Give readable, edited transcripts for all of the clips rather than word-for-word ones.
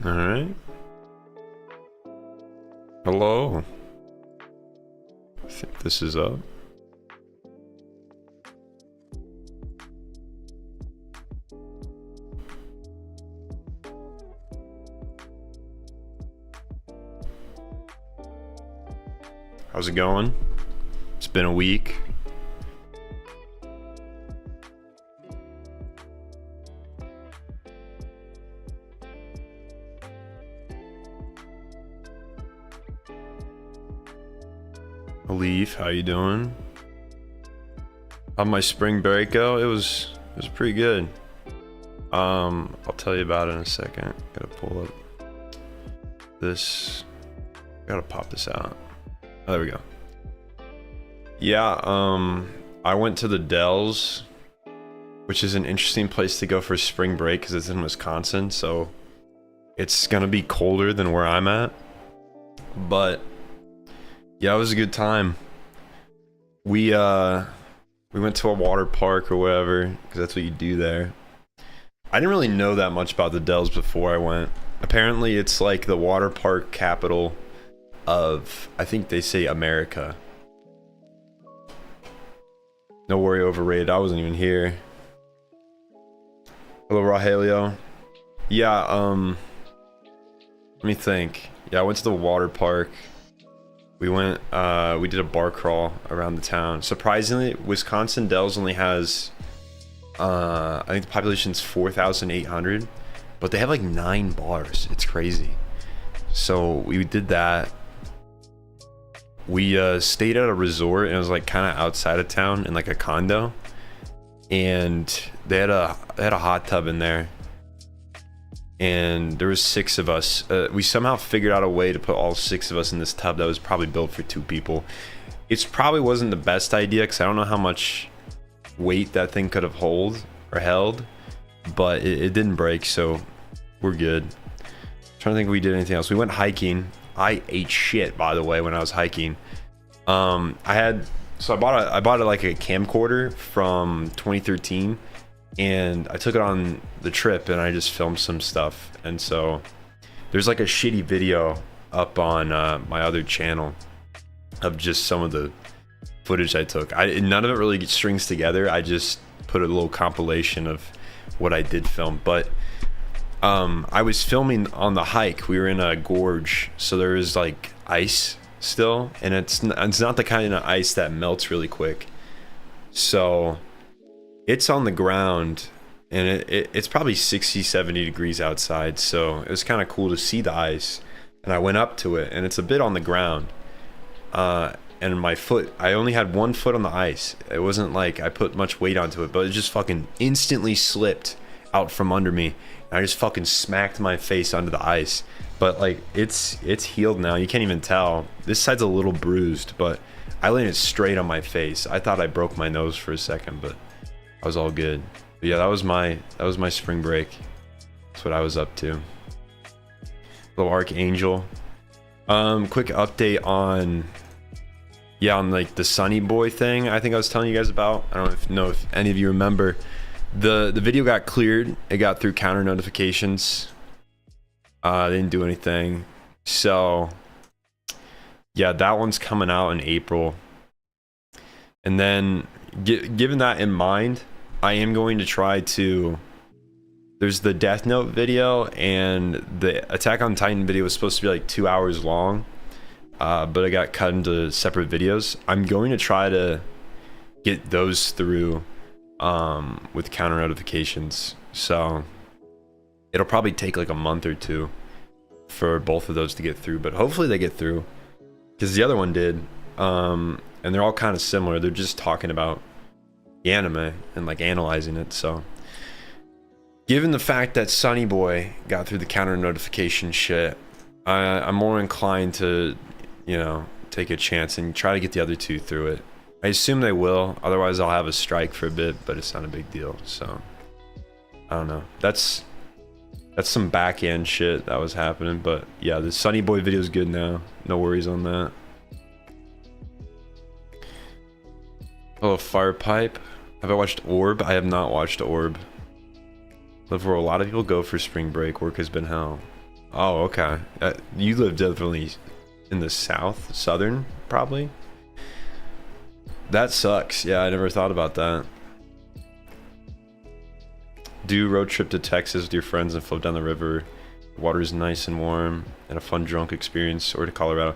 All right. Hello. I think this is up. How's it going? It's been a week. Leaf, how you doing? On my spring break go, it was pretty good. I'll tell you about it in a second. Gotta pull up this. Gotta pop this out. Oh, there we go. Yeah, I went to the Dells, which is an interesting place to go for spring break because it's in Wisconsin, so it's gonna be colder than where I'm at. But yeah, it was a good time. We went to a water park or whatever because that's what you do there. I didn't really know that much about the Dells before I went. Apparently, it's like the water park capital of, I think they say, America. No worry, overrated. I wasn't even here. Hello, Rogelio. Yeah, let me think. Yeah, I went to the water park. We went, we did a bar crawl around the town. Surprisingly, Wisconsin Dells only has, I think the population's 4,800, but they have like 9 bars. It's crazy. So we did that. We stayed at a resort, and it was like kind of outside of town in like a condo, and they had a hot tub in there. And there was 6 of us. We somehow figured out a way to put all 6 of us in this tub that was probably built for 2 people. It probably wasn't the best idea because I don't know how much weight that thing could have held, but it didn't break, so we're good. Trying to think if we did anything else. We went hiking. I ate shit, by the way, when I was hiking. I bought like a camcorder from 2013. And I took it on the trip and I just filmed some stuff. And so there's like a shitty video up on my other channel of just some of the footage I took. None of it really strings together. I just put a little compilation of what I did film. But I was filming on the hike. We were in a gorge, so there was like ice still, and it's not the kind of ice that melts really quick. So it's on the ground, and it's probably 60-70 degrees outside, so it was kind of cool to see the ice. And I went up to it, and it's a bit on the ground, and my foot, I only had 1 foot on the ice. It wasn't like I put much weight onto it, but it just fucking instantly slipped out from under me, and I just fucking smacked my face onto the ice. But like it's healed now. You can't even tell. This side's a little bruised, but I landed straight on my face. I thought I broke my nose for a second, but I was all good. But yeah, that was my spring break. That's what I was up to. Little Archangel. Quick update on like the Sunny Boy thing I think I was telling you guys about. I don't know if any of you remember. The video got cleared. It got through counter notifications. They didn't do anything. So yeah, that one's coming out in April. And then given that in mind, I am going to try to, there's the Death Note video, and the Attack on Titan video was supposed to be like 2 hours long, but it got cut into separate videos. I'm going to try to get those through with counter notifications, so it'll probably take like a month or 2 for both of those to get through, but hopefully they get through, because the other one did. And they're all kind of similar. They're just talking about the anime and like analyzing it. So given the fact that Sunny Boy got through the counter notification shit, I'm more inclined to, take a chance and try to get the other 2 through it. I assume they will, otherwise I'll have a strike for a bit, but it's not a big deal. So I don't know. That's some back end shit that was happening, but yeah, the Sunny Boy video is good now. No worries on that. Oh, Fire Pipe. Have I watched Orb? I have not watched Orb. Live where a lot of people go for spring break. Work has been hell. Oh, okay. You live definitely in the southern, probably. That sucks. Yeah, I never thought about that. Do road trip to Texas with your friends and float down the river. The water is nice and warm and a fun drunk experience. Or to Colorado.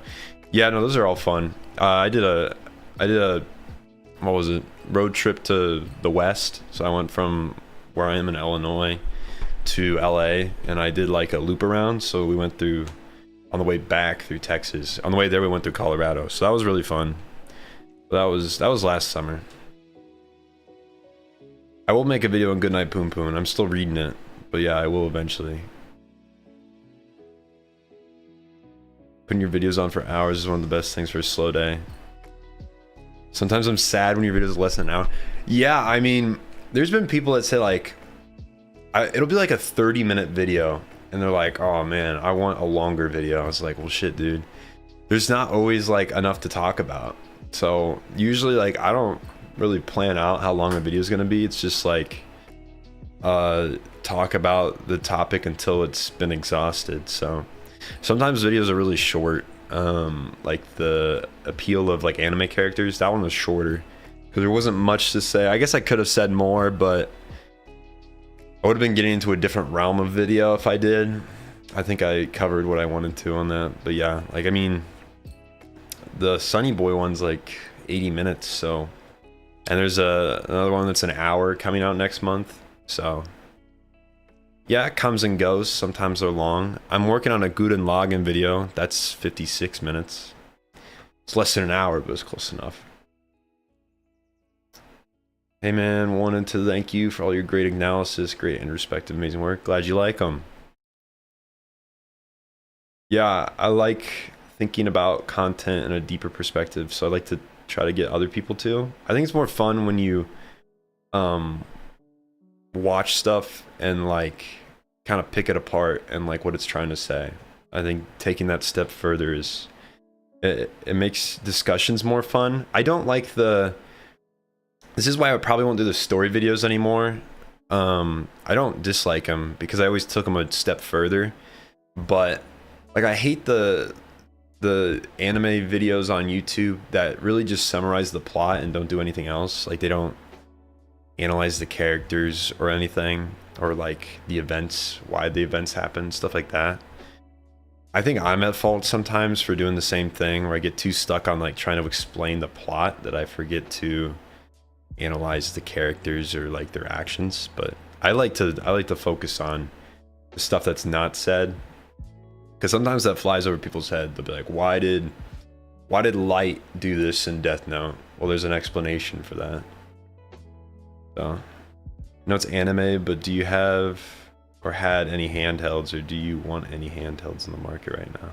Yeah, no, those are all fun. I did a what was it? Road trip to the west. So I went from where I am in Illinois to LA, and I did like a loop around. So we went through on the way back through Texas. On the way there, we went through Colorado. So that was really fun. That was last summer. I will make a video on Goodnight Poon Poon. I'm still reading it, but yeah, I will eventually. Putting your videos on for hours is one of the best things for a slow day. Sometimes I'm sad when your videos are less than an hour. Yeah, I mean, there's been people that say like, it'll be like a 30-minute video, and they're like, oh man, I want a longer video. I was like, well shit, dude. There's not always like enough to talk about. So usually like I don't really plan out how long a video is going to be. It's just like talk about the topic until it's been exhausted. So sometimes videos are really short. Like the appeal of like anime characters, that one was shorter because there wasn't much to say. I guess I could have said more, but I would have been getting into a different realm of video if I did. I think I covered what I wanted to on that. But yeah, like I mean, the Sunny Boy one's like 80 minutes, so, and there's another one that's an hour coming out next month. So yeah, it comes and goes. Sometimes they're long. I'm working on a Guten Lagen video. That's 56 minutes. It's less than an hour, but it's close enough. Hey man, wanted to thank you for all your great analysis, great introspective, amazing work. Glad you like them. Yeah, I like thinking about content in a deeper perspective, so I like to try to get other people to. I think it's more fun when you watch stuff and like kind of pick it apart and like what it's trying to say. I think taking that step further is it makes discussions more fun. I don't like this is why I probably won't do the story videos anymore. I don't dislike them because I always took them a step further, but like I hate the anime videos on YouTube that really just summarize the plot and don't do anything else. Like they don't analyze the characters or anything, or like the events, why the events happen, stuff like that. I think I'm at fault sometimes for doing the same thing where I get too stuck on like trying to explain the plot that I forget to analyze the characters or like their actions. But I like to focus on the stuff that's not said, because sometimes that flies over people's head. They'll be like, why did Light do this in Death Note? Well, there's an explanation for that. So I know it's anime, but do you have or had any handhelds, or do you want any handhelds in the market right now?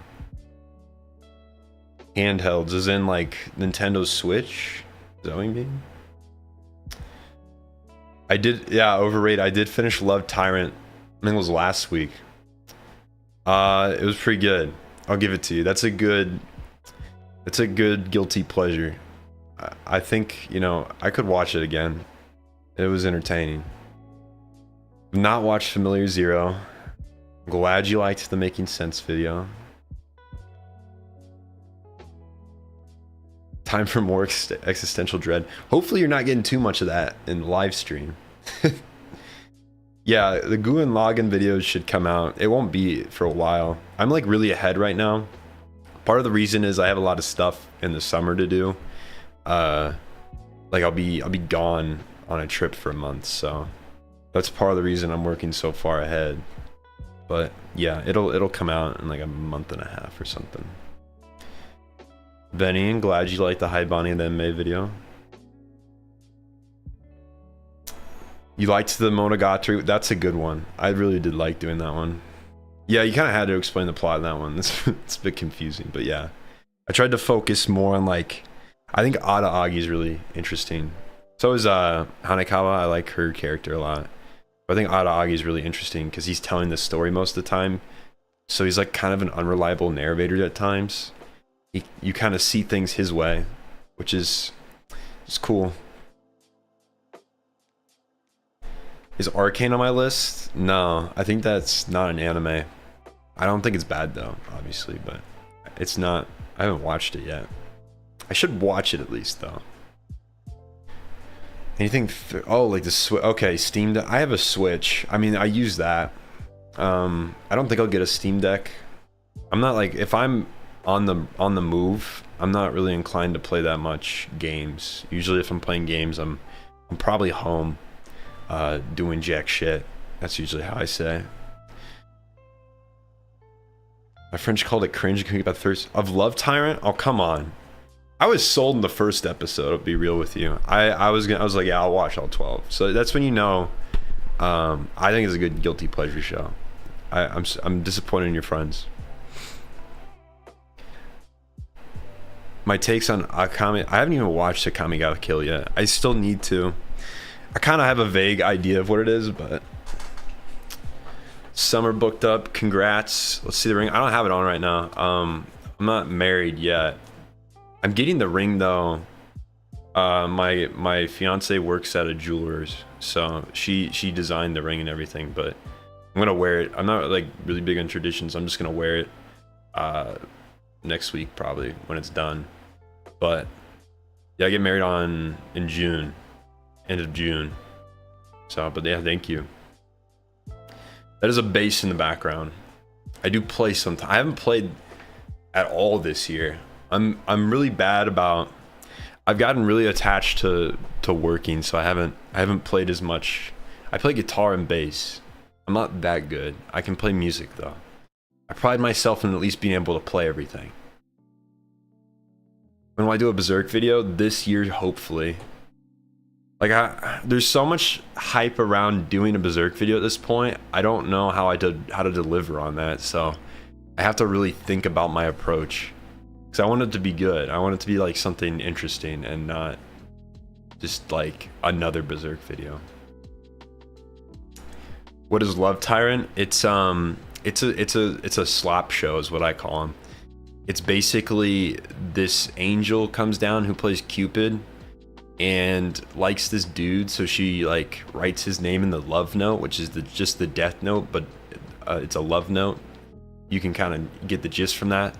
Handhelds as in like Nintendo Switch? Is that what you mean? I did, yeah, overrated. I did finish Love Tyrant. I think it was last week. It was pretty good. I'll give it to you. That's a good guilty pleasure. I think, you know, I could watch it again. It was entertaining. Not watched Familiar Zero. I'm glad you liked the Making Sense video. Time for more existential dread. Hopefully you're not getting too much of that in the live stream. Yeah, the Guen Lagann videos should come out. It won't be for a while. I'm like really ahead right now. Part of the reason is I have a lot of stuff in the summer to do. Like I'll be gone on a trip for a month, so that's part of the reason I'm working so far ahead. But yeah, it'll come out in like a month and a half or something. Benny, I'm glad you liked the Hi Bonnie and the May video. You liked the Monogatari. That's a good one. I really did like doing that one. Yeah, you kind of had to explain the plot in that one. It's a bit confusing, but yeah. I tried to focus more on like, I think Ada Agi is really interesting. So is Hanekawa. I like her character a lot. But I think Ada Agi is really interesting because he's telling the story most of the time. So he's like kind of an unreliable narrator at times. You kind of see things his way, which is cool. Is Arcane on my list? No, I think that's not an anime. I don't think it's bad though, obviously, but it's not. I haven't watched it yet. I should watch it at least though. Anything? Oh, like the Switch. Okay, Steam Deck. I have a Switch. I mean, I use that. I don't think I'll get a Steam Deck. I'm not like, if I'm on the move, I'm not really inclined to play that much games. Usually, if I'm playing games, I'm probably home, doing jack shit. That's usually how I say. My French called it cringe. Can we get thirst of Love Tyrant? Oh, come on. I was sold in the first episode. I'll be real with you. I was like, yeah, I'll watch all 12. So that's when you know. I think it's a good guilty pleasure show. I'm disappointed in your friends. My takes on Akame. I haven't even watched Akame ga Kill yet. I still need to. I kind of have a vague idea of what it is, but summer booked up. Congrats. Let's see the ring. I don't have it on right now. I'm not married yet. I'm getting the ring though. My fiance works at a jeweler's, so she designed the ring and everything. But I'm gonna wear it. I'm not like really big on traditions. I'm just gonna wear it next week probably when it's done. But yeah, I get married in June, end of June. So, but yeah, thank you. That is a bass in the background. I do play sometimes. I haven't played at all this year. I'm really bad about. I've gotten really attached to working, so I haven't played as much. I play guitar and bass. I'm not that good. I can play music though. I pride myself in at least being able to play everything. When will I do a Berserk video? This year, hopefully. Like, there's so much hype around doing a Berserk video at this point. I don't know how to deliver on that, so I have to really think about my approach. Because I want it to be good. I want it to be like something interesting and not just like another Berserk video. What is Love Tyrant? It's a slop show is what I call him. It's basically this angel comes down who plays Cupid and likes this dude, so she like writes his name in the love note, which is just the death note, but it's a love note. You can kind of get the gist from that.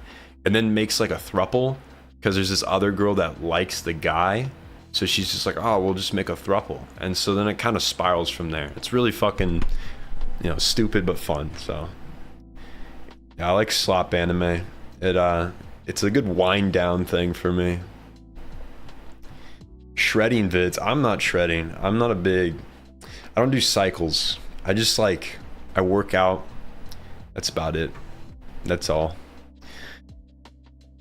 And then makes like a throuple because there's this other girl that likes the guy, so she's just like, oh, we'll just make a throuple, and so then it kind of spirals from there. It's really fucking, stupid but fun. So yeah, I like slop anime. It's a good wind down thing for me. Shredding vids. I'm not shredding. I don't do cycles. I just I work out. That's about it. That's all.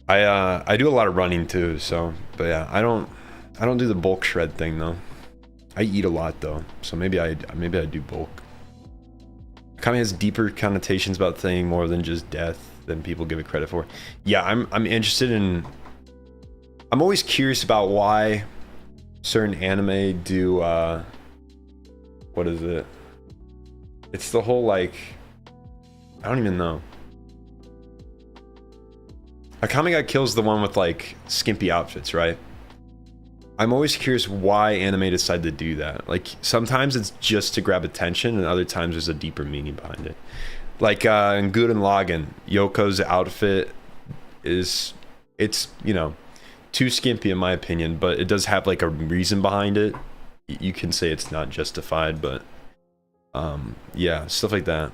I do a lot of running too, so, but yeah, I don't do the bulk shred thing though. I eat a lot though, so maybe I do bulk. It kind of has deeper connotations about saying more than just death than people give it credit for. Yeah, I'm interested in. I'm always curious about why certain anime do. What is it? It's the whole I don't even know. Akame ga Kill's the one with skimpy outfits, right? I'm always curious why anime decide to do that. Like sometimes it's just to grab attention, and other times there's a deeper meaning behind it. Like in Gurren Lagann, Yoko's outfit it's too skimpy in my opinion, but it does have a reason behind it. You can say it's not justified, but yeah, stuff like that.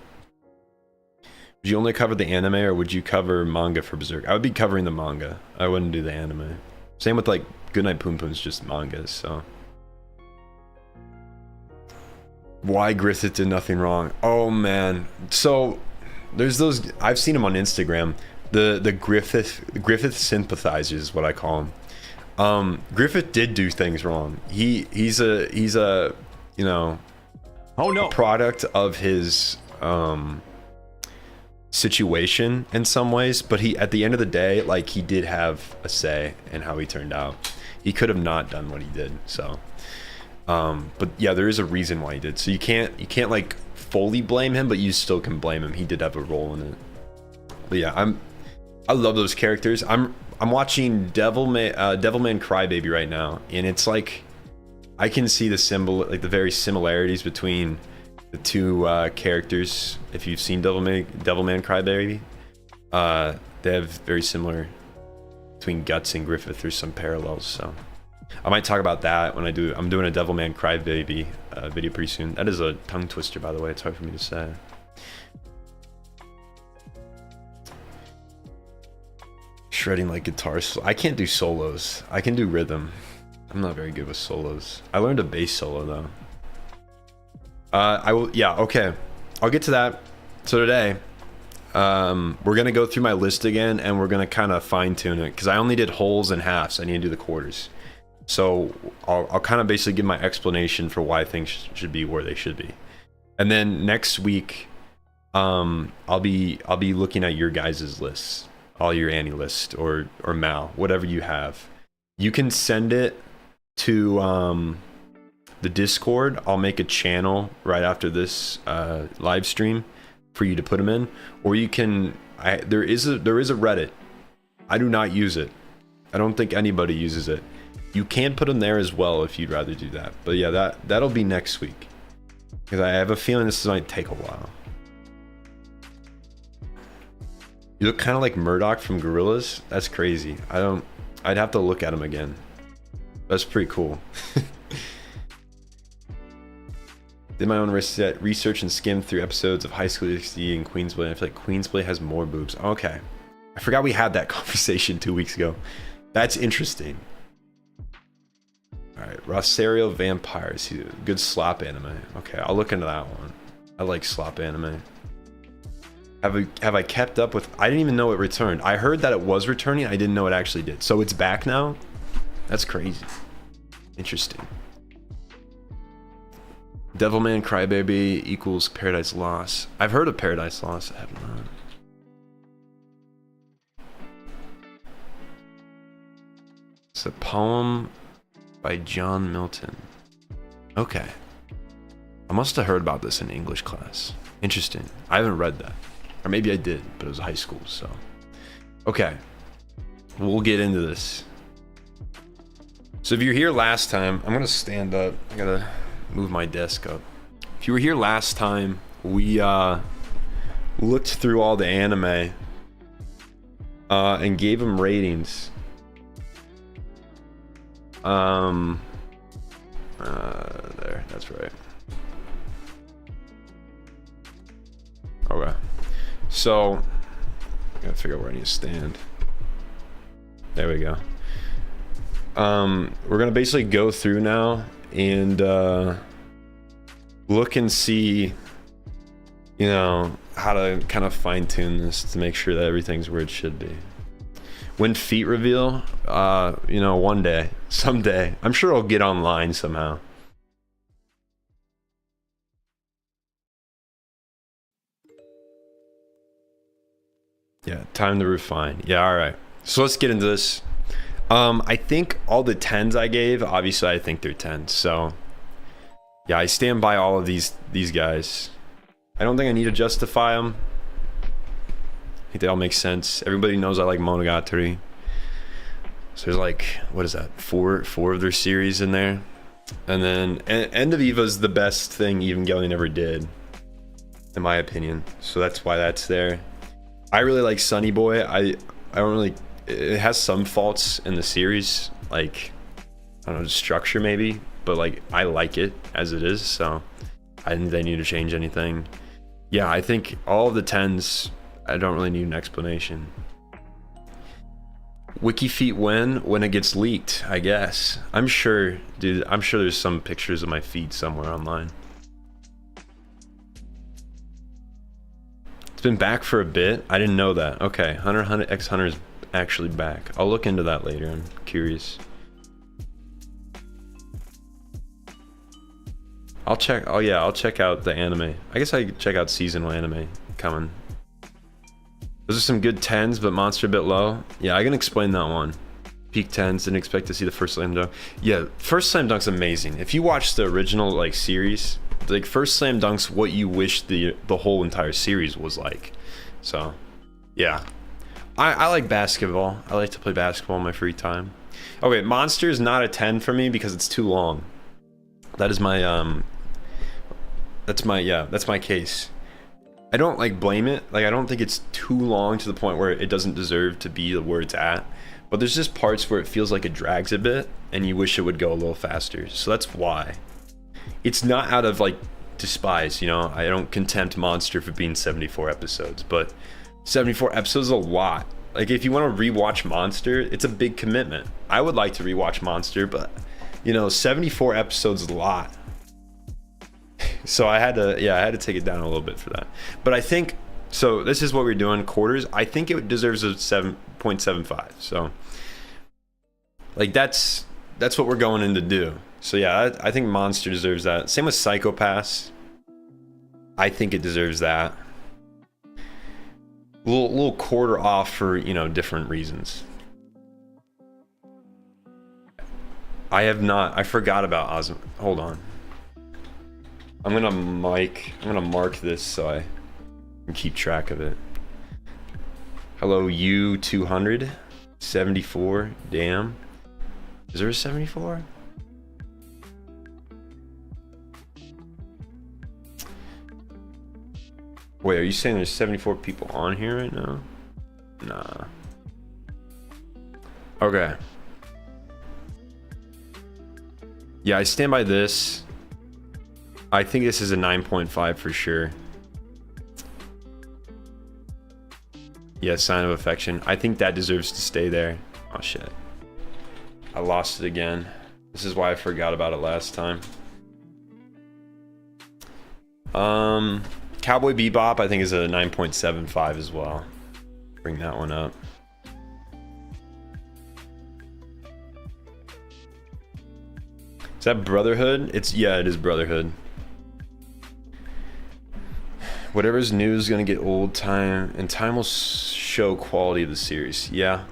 Would you only cover the anime, or would you cover manga for Berserk? I would be covering the manga. I wouldn't do the anime. Same with Goodnight Poom Poom's just mangas, so. Why Griffith did nothing wrong? Oh man. So there's those, I've seen them on Instagram. The Griffith sympathizers is what I call them. Griffith did do things wrong. He's a oh no, a product of his situation in some ways, but he, at the end of the day, he did have a say in how he turned out. He could have not done what he did, so but yeah, there is a reason why he did, so you can't fully blame him, but you still can blame him. He did have a role in it. But yeah, I love those characters. I'm watching Devilman Crybaby right now, and it's I can see the very similarities between The two characters, if you've seen Devilman Crybaby, they have very similar between Guts and Griffith. There's some parallels, so I might talk about that when I'm doing a Devilman Crybaby video pretty soon. That is a tongue twister, by the way. It's hard for me to say. Shredding like guitar. I can't do solos. I can do rhythm. I'm not very good with solos. I learned a bass solo though. I will. Yeah. Okay. I'll get to that. So today, we're gonna go through my list again, and we're gonna kind of fine tune it because I only did wholes and halves. I need to do the quarters. So I'll kind of basically give my explanation for why things should be where they should be, and then next week, I'll be looking at your guys' lists, all your Annie list or Mal, whatever you have. You can send it to the Discord. I'll make a channel right after this live stream for you to put them in, or you can. There is a Reddit. I do not use it. I don't think anybody uses it. You can put them there as well if you'd rather do that. But yeah, that'll be next week because I have a feeling this might take a while. You look kind of like Murdoch from Gorillaz. That's crazy. I'd have to look at him again. That's pretty cool. Did my own research and skimmed through episodes of High School DxD and Queensblade. I feel like Queensblade has more boobs. Okay. I forgot we had that conversation 2 weeks ago. That's interesting. Alright, Rosario Vampires. Good slop anime. Okay, I'll look into that one. I like slop anime. Have I kept up with... I didn't even know it returned. I heard that it was returning. I didn't know it actually did. So it's back now? That's crazy. Interesting. Devilman Crybaby equals Paradise Lost. I've heard of Paradise Lost. I have not. It's a poem by John Milton. Okay. I must have heard about this in English class. Interesting. I haven't read that. Or maybe I did, but it was high school, so. Okay. We'll get into this. So if you're here last time, I'm gonna stand up. I gotta move my desk up. If you were here last time, we looked through all the anime and gave them ratings. There, that's right. Okay. So, I gotta figure out where I need to stand. There we go. We're gonna basically go through now and look and see, you know, how to kind of fine tune this to make sure that everything's where it should be. When feet reveal, you know, one day, someday, I'm sure I'll get online somehow. Yeah, time to refine. Yeah, all right. So let's get into this. I think all the 10s I gave, obviously I think they're 10s. So yeah, I stand by all of these guys. I don't think I need to justify them. I think they all make sense. Everybody knows I like Monogatari. So there's like, what is that? Four of their series in there. And then End of Eva's the best thing Evangelion ever did, in my opinion. So that's why that's there. I really like Sunny Boy. I don't really... It has some faults in the series, like, I don't know, structure maybe, but like, I like it as it is, so I didn't think they need to change anything. Yeah, I think all of the 10s, I don't really need an explanation. Wiki feet when it gets leaked, I guess. I'm sure, dude, I'm sure there's some pictures of my feet somewhere online. It's been back for a bit. I didn't know that. Okay, Hunter x Hunter is actually back. I'll look into that later. I'm curious. I'll check. Oh yeah, I'll check out the anime. I guess I could check out seasonal anime coming. Those are some good 10s, but Monster a bit low. Yeah, I can explain that one. Peak 10s, didn't expect to see the first Slam Dunk. Yeah, first Slam Dunk's amazing. If you watch the original like series, like first Slam Dunk's what you wish the whole entire series was like. So, yeah. I like basketball. I like to play basketball in my free time. Okay, Monster is not a 10 for me because it's too long. That is my That's my case. I don't like blame it. Like I don't think it's too long to the point where it doesn't deserve to be where it's at. But there's just parts where it feels like it drags a bit and you wish it would go a little faster. So that's why. It's not out of like despise, you know. I don't contempt Monster for being 74 episodes, but 74 episodes is a lot. Like if you want to rewatch Monster, it's a big commitment. I would like to rewatch Monster, but you know, 74 episodes is a lot. So I had to take it down a little bit for that. But I think, so this is what we're doing, quarters. I think it deserves a 7.75. So like that's what we're going in to do. So yeah, I think Monster deserves that. Same with Psychopaths. I think it deserves that. Little quarter off for, you know, different reasons. I forgot about Osmo. Hold on. I'm gonna mark this so I can keep track of it. Hello, U200 74. Damn. Is there a 74? Wait, are you saying there's 74 people on here right now? Nah. Okay. Yeah, I stand by this. I think this is a 9.5 for sure. Yeah, Sign of Affection. I think that deserves to stay there. Oh shit. I lost it again. This is why I forgot about it last time. Cowboy Bebop, I think, is a 9.75 as well. Bring that one up. Is that Brotherhood? It is Brotherhood. Whatever's new is gonna get old, and time will show quality of the series. Yeah.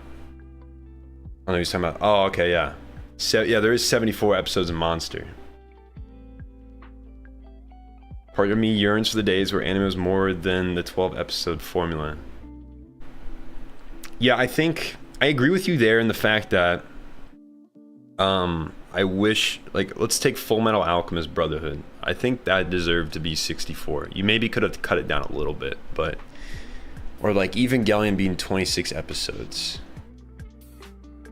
I know he's talking about. Oh, okay, yeah. So yeah, there is 74 episodes of Monster. Part of me yearns for the days where anime was more than the 12 episode formula. Yeah, I think I agree with you there in the fact that I wish, like, let's take Full Metal Alchemist Brotherhood. I think that deserved to be 64. You maybe could have cut it down a little bit, but, or like Evangelion being 26 episodes.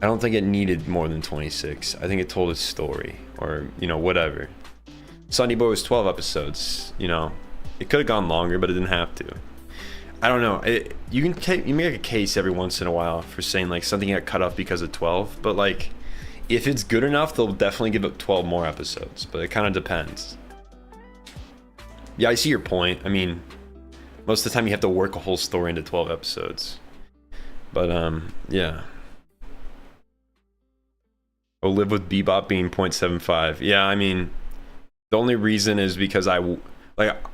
I don't think it needed more than 26. I think it told a story, or, you know, whatever. Sunny Boy was 12 episodes, you know. It could have gone longer, but it didn't have to. I don't know. You make a case every once in a while for saying like something got cut off because of 12, but like if it's good enough, they'll definitely give it 12 more episodes, but it kind of depends. Yeah, I see your point. I mean, most of the time you have to work a whole story into 12 episodes. But yeah. Oh, Live with Bebop being 0.75. Yeah, I mean, the only reason is because I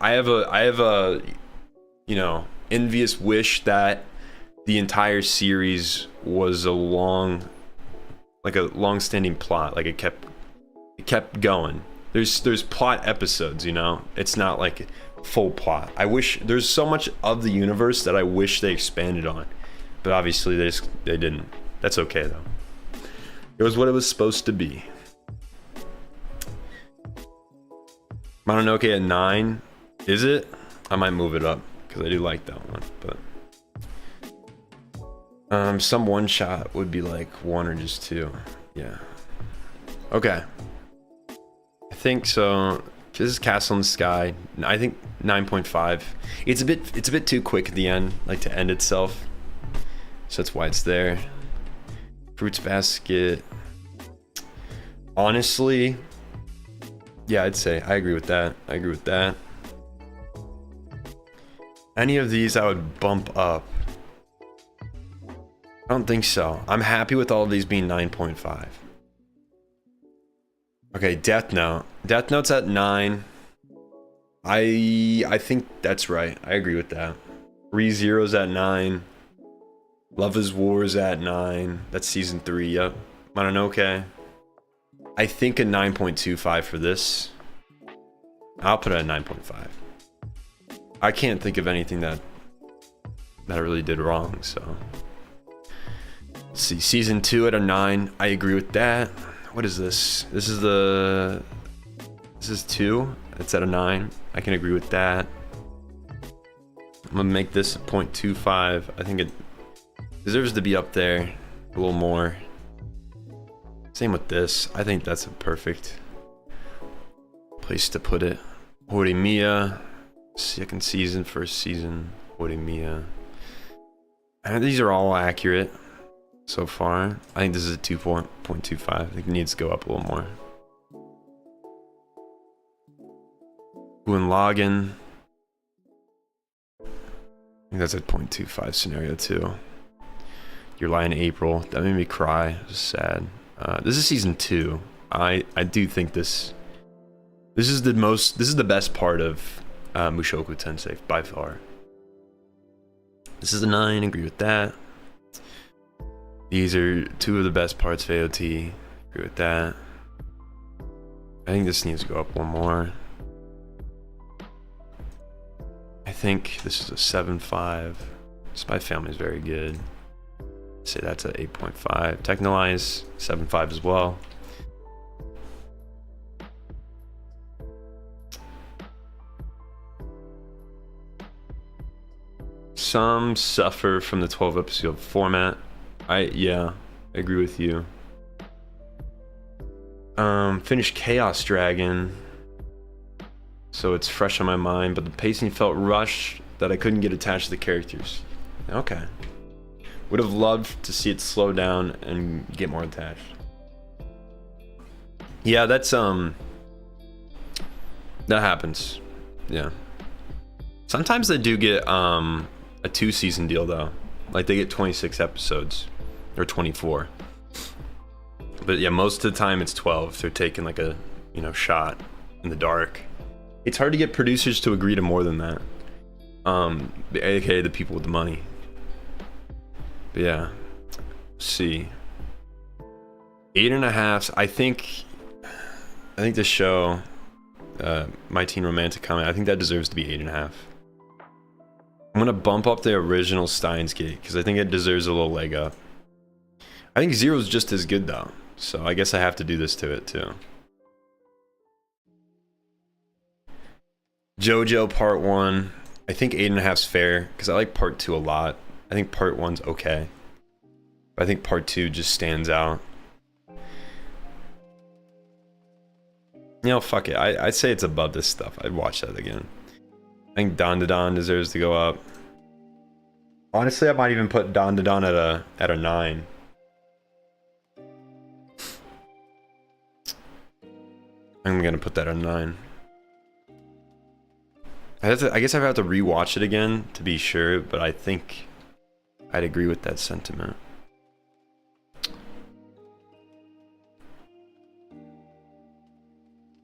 have a you know, envious wish that the entire series was a long-standing plot. Like it kept going. There's plot episodes, you know. It's not like full plot. I wish there's so much of the universe that I wish they expanded on, but obviously they didn't. That's okay though. It was what it was supposed to be. Mononoke at 9. Is it? I might move it up because I do like that one, but some one shot would be like 1 or just 2. Yeah. Okay. I think so. This is Castle in the Sky. I think 9.5. It's a bit too quick at the end, like to end itself. So that's why it's there. Fruits Basket. Honestly, yeah, I'd say I agree with that. Any of these I would bump up. I don't think so. I'm happy with all of these being 9.5. Okay, Death Note. Death Note's at 9. I think that's right. I agree with that. ReZero's at 9. Love is War's at 9. That's season 3. Yep. Mononoke. I think a 9.25 for this. I'll put it at 9.5. I can't think of anything that I really did wrong, so. Let's see, season 2 at a 9. I agree with that. What is this? This is 2 It's at a 9. I can agree with that. I'm gonna make this a 0.25. I think it deserves to be up there a little more. Same with this. I think that's a perfect place to put it. Horimiya, second season, first season, Horimiya. And these are all accurate so far. I think this is a 2.25. I think it needs to go up a little more. Login. I think that's a 0.25 scenario too. You're lying April. That made me cry. It was sad. This is season 2. I do think this is the best part of Mushoku Tensei by far. This is a 9. Agree with that. These are 2 of the best parts of AOT. Agree with that. I think this needs to go up one more. I think this is a 7.5. Spy Family is very good. Say that's at 8.5. Technolize 7.5 as well. Some suffer from the 12 episode format. I agree with you. Finished Chaos Dragon, so it's fresh on my mind, but the pacing felt rushed that I couldn't get attached to the characters. Okay. Would have loved to see it slow down and get more attached. Yeah, that's that happens. Yeah. Sometimes they do get a 2-season deal though. Like they get 26 episodes or 24. But yeah, most of the time it's 12. They're taking like a, shot in the dark. It's hard to get producers to agree to more than that. AKA the people with the money. But yeah, let's see. 8.5. I think this show, My Teen Romantic Comedy, I think that deserves to be 8.5. I'm gonna bump up the original Steins Gate because I think it deserves a little leg up. I think Zero's just as good though, so I guess I have to do this to it too. JoJo Part 1, I think 8.5's fair because I like Part 2 a lot. I think Part 1's okay, but I think Part 2 just stands out. Fuck it. I'd say it's above this stuff. I'd watch that again. I think Don to Don deserves to go up. Honestly, I might even put Don to Don at a 9. I'm gonna put that at a 9. I guess I'd have to rewatch it again to be sure, but I think I'd agree with that sentiment.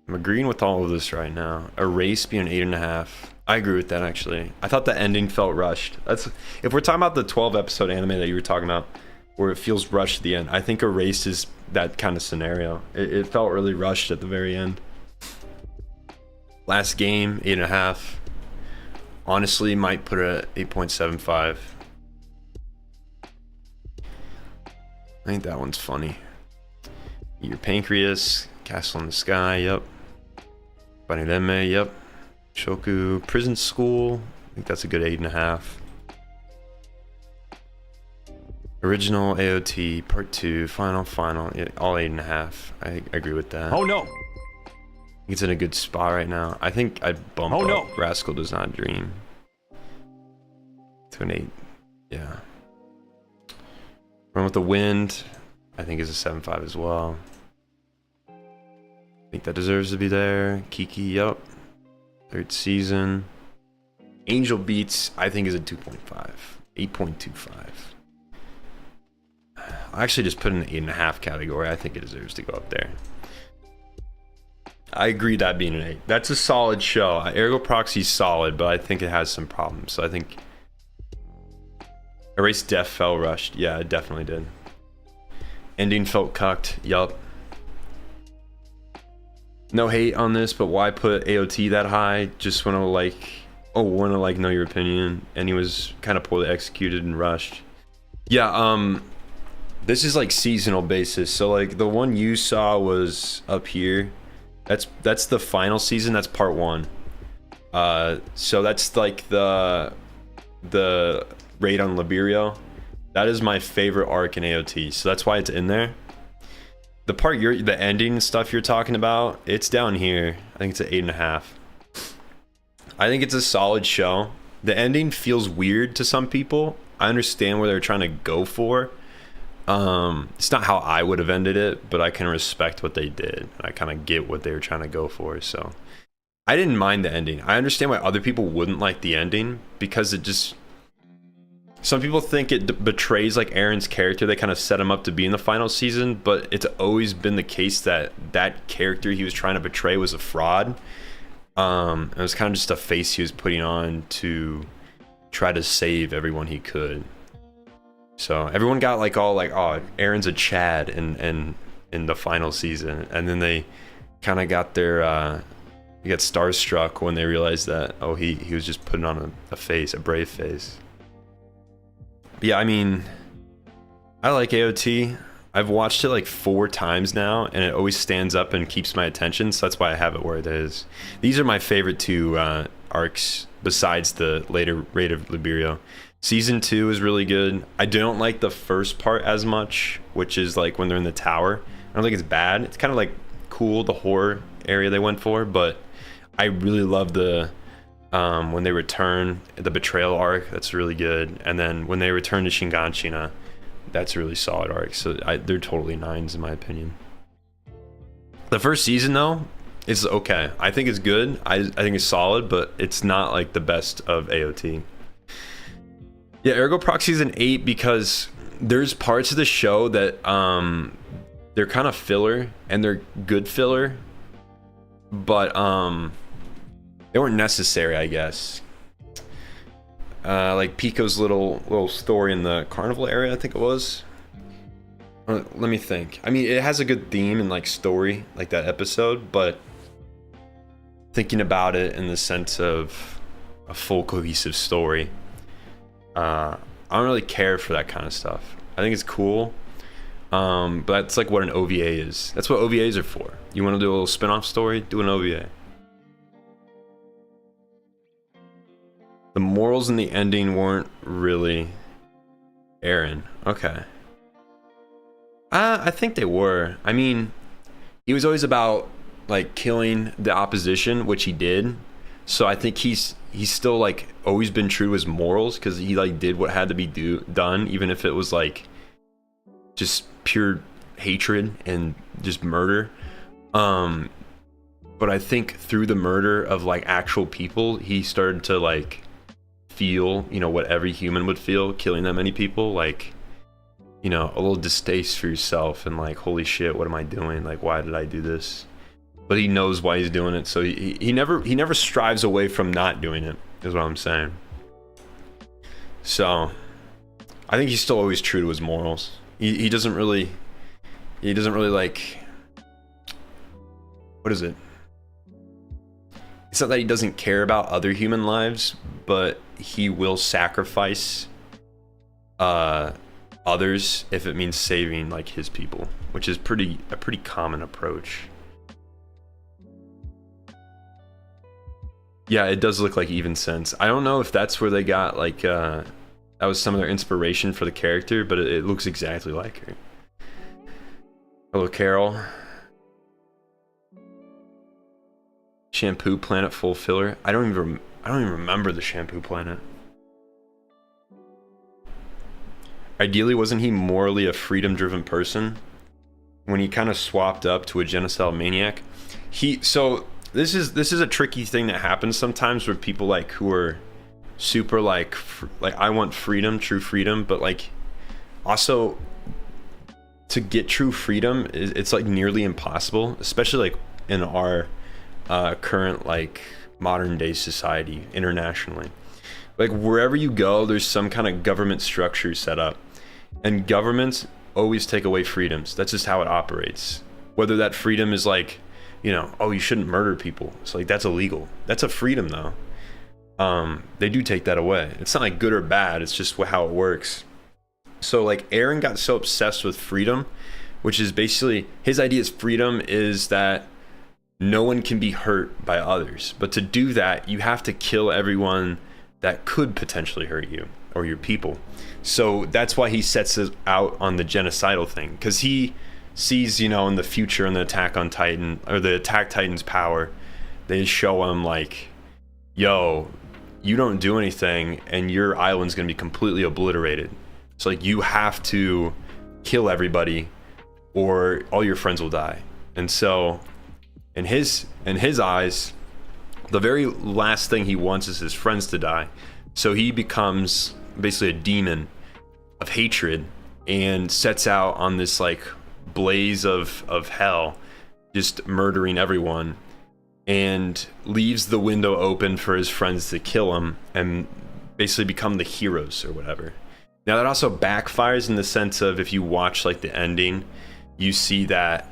I'm agreeing with all of this right now. Erase being 8.5. I agree with that actually. I thought the ending felt rushed. If we're talking about the 12 episode anime that you were talking about, where it feels rushed at the end, I think Erase is that kind of scenario. It felt really rushed at the very end. Last Game, 8.5. Honestly, might put it at 8.75. I think that one's funny. Your Pancreas, Castle in the Sky, yep. Banireme, yep. Shoku, Prison School, I think that's a good 8.5. Original AOT, Part 2, Final, yeah, all 8.5. I agree with that. Oh no! It's in a good spot right now. I think I'd bump up Rascal Does Not Dream to an 8. Yeah. Run with the Wind, I think is a 7.5 as well. I think that deserves to be there. Kiki, yup. 3rd season. Angel Beats, I think is a 2.5. 8.25. I actually just put in the 8.5 category. I think it deserves to go up there. I agree that being an 8. That's a solid show. Ergo Proxy's solid, but I think it has some problems. So I think Erase Death fell rushed. Yeah, it definitely did. Ending felt cucked. Yup. No hate on this, but why put AOT that high? Just want to know your opinion. And he was kind of poorly executed and rushed. Yeah, this is like seasonal basis. So like the one you saw was up here. That's the final season. That's part 1. So that's like the raid on Liberio. That is my favorite arc in AOT, so that's why it's in there. The part the ending stuff you're talking about, it's down here. I think it's at 8.5. I think it's a solid show. The ending feels weird to some people. I understand where they're trying to go for. It's not how I would have ended it, but I can respect what they did. I kind of get what they were trying to go for. So I didn't mind the ending. I understand why other people wouldn't like the ending, because it just, some people think it betrays like Aaron's character. They kind of set him up to be in the final season, but it's always been the case that that character he was trying to betray was a fraud. It was kind of just a face he was putting on to try to save everyone he could. So everyone got like all like, oh, Aaron's a Chad in the final season, and then they kind of got their they got starstruck when they realized that, oh, he was just putting on a face, a brave face. But yeah, I mean, I like AOT. I've watched it like 4 times now, and it always stands up and keeps my attention, so that's why I have it where it is. These are my favorite 2 arcs besides the later Raid of Liberio. Season 2 is really good. I don't like the first part as much, which is like when they're in the tower. I don't think it's bad. It's kind of like cool, the horror area they went for, but I really love the when they return, the betrayal arc. That's really good. And then when they return to Shinganshina, that's a really solid arc. So they're totally 9s in my opinion. The first season though, it's okay. I think it's good. I think it's solid, but it's not like the best of AOT. Yeah, Ergo Proxy's an 8 because there's parts of the show that they're kind of filler, and they're good filler, but they weren't necessary, I guess. Like Pico's little story in the carnival area, I think it was. Let me think. I mean, it has a good theme and like story, like that episode, but thinking about it in the sense of a full cohesive story, I don't really care for that kind of stuff. I think it's cool, but that's like what an OVA is. That's what OVAs are for. You want to do a little spin-off story? Do an OVA. The morals in the ending weren't really Aaron. Okay. I think they were. I mean, he was always about like killing the opposition, which he did. So I think he's still like always been true to his morals, because he like did what had to be done, even if it was like just pure hatred and just murder. But I think through the murder of like actual people, he started to like feel, you know, what every human would feel killing that many people, like, you know, a little distaste for yourself and like, holy shit, what am I doing? Like, why did I do this? But he knows why he's doing it, so he never strives away from not doing it, is what I'm saying. So I think he's still always true to his morals. He doesn't really like, what is it? It's not that he doesn't care about other human lives, but he will sacrifice others if it means saving like his people, which is a pretty common approach. Yeah, it does look like Even Sense. I don't know if that's where they got like that was some of their inspiration for the character, but it looks exactly like her. Hello, Carol. Shampoo Planet full filler. I don't even remember the Shampoo Planet. Ideally, wasn't he morally a freedom-driven person when he kind of swapped up to a genocidal maniac? This is a tricky thing that happens sometimes where people like who are super like I want freedom, true freedom, but like also to get true freedom it's like nearly impossible, especially like in our current like modern day society internationally. Like wherever you go, there's some kind of government structure set up, and governments always take away freedoms. That's just how it operates. Whether that freedom is like, you know, oh, you shouldn't murder people. It's like, that's illegal. That's a freedom though. They do take that away. It's not like good or bad. It's just how it works. So like Aaron got so obsessed with freedom, which is basically his idea is freedom is that no one can be hurt by others. But to do that, you have to kill everyone that could potentially hurt you or your people. So that's why he sets us out on the genocidal thing, because he sees, you know, in the future in the Attack on Titan, or the Attack Titan's power, they show him like, yo, you don't do anything and your island's gonna be completely obliterated. So like, you have to kill everybody or all your friends will die. And so in his eyes, the very last thing he wants is his friends to die. So he becomes basically a demon of hatred and sets out on this like blaze of hell, just murdering everyone, and leaves the window open for his friends to kill him and basically become the heroes or whatever. Now that also backfires in the sense of, if you watch like the ending, you see that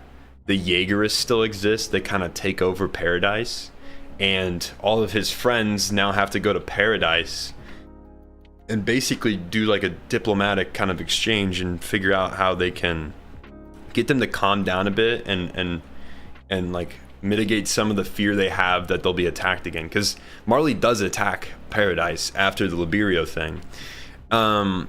the Jaegerists still exist. They kind of take over paradise, and all of his friends now have to go to paradise and basically do like a diplomatic kind of exchange and figure out how they can get them to calm down a bit and like mitigate some of the fear they have that they'll be attacked again, because Marley does attack paradise after the Liberio thing. And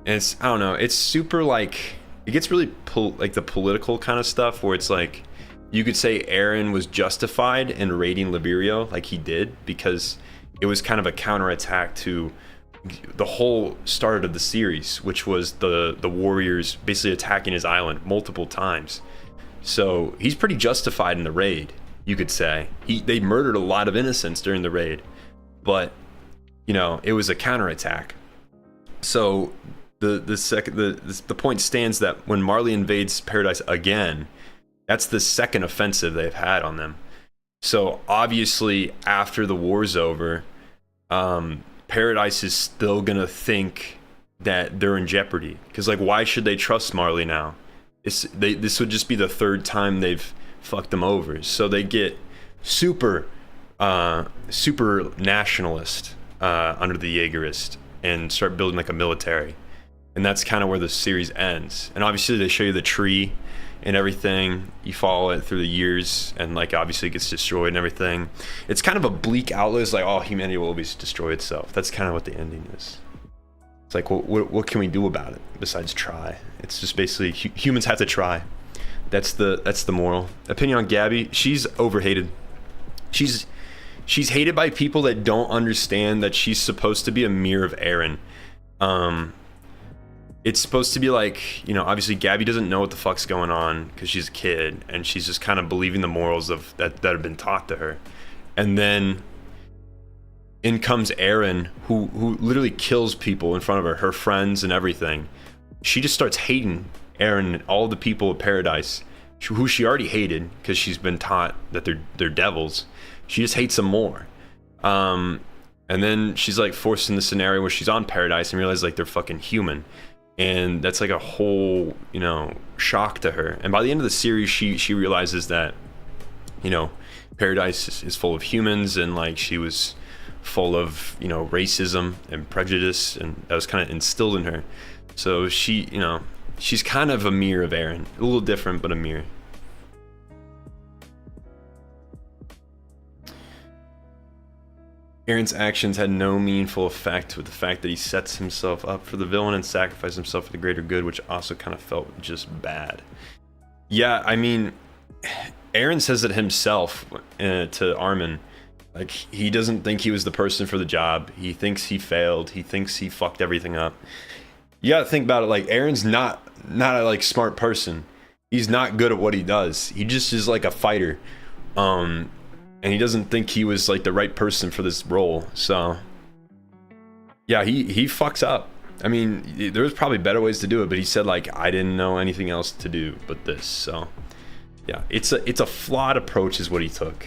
it's, I don't know, it's super like, it gets really like the political kind of stuff where it's like, you could say Eren was justified in raiding Liberio like he did, because it was kind of a counterattack to the whole start of the series, which was the warriors basically attacking his island multiple times. So he's pretty justified in the raid, you could say. They murdered a lot of innocents during the raid, but you know, it was a counterattack. So the point stands that when Marley invades paradise again, that's the second offensive they've had on them. So obviously after the war's over, paradise is still gonna think that they're in jeopardy, because like, why should they trust Marley now? This would just be the third time they've fucked them over. So they get super nationalist under the Jaegerist and start building like a military. And that's kind of where the series ends. And obviously they show you the tree and everything. You follow it through the years, and like obviously it gets destroyed and everything. It's kind of a bleak outlook. It's like, oh, humanity will always destroy itself. That's kind of what the ending is. It's like, what can we do about it besides try? It's just basically humans have to try. That's the moral. Opinion on Gabby. She's overhated. She's hated by people that don't understand that she's supposed to be a mirror of Eren. It's supposed to be like, you know, obviously Gabby doesn't know what the fuck's going on because she's a kid, and she's just kind of believing the morals of that have been taught to her. And then in comes Eren, who literally kills people in front of her friends and everything. She just starts hating Eren and all the people of paradise, who she already hated because she's been taught that they're devils. She just hates them more. And then she's like forced in the scenario where she's on paradise and realizes like they're fucking human. And that's like a whole, you know, shock to her. And by the end of the series, she realizes that, you know, paradise is full of humans, and like she was full of, you know, racism and prejudice, and that was kind of instilled in her. So she, you know, she's kind of a mirror of Eren, a little different, but a mirror. Eren's actions had no meaningful effect, with the fact that he sets himself up for the villain and sacrifices himself for the greater good, which also kind of felt just bad. Yeah, I mean, Eren says it himself to Armin. Like, he doesn't think he was the person for the job. He thinks he failed. He thinks he fucked everything up. You gotta think about it, like, Eren's not a like smart person. He's not good at what he does. He just is like a fighter. And he doesn't think he was like the right person for this role. So yeah, he fucks up. I mean, there was probably better ways to do it, but he said like, I didn't know anything else to do but this. So yeah, it's a flawed approach is what he took.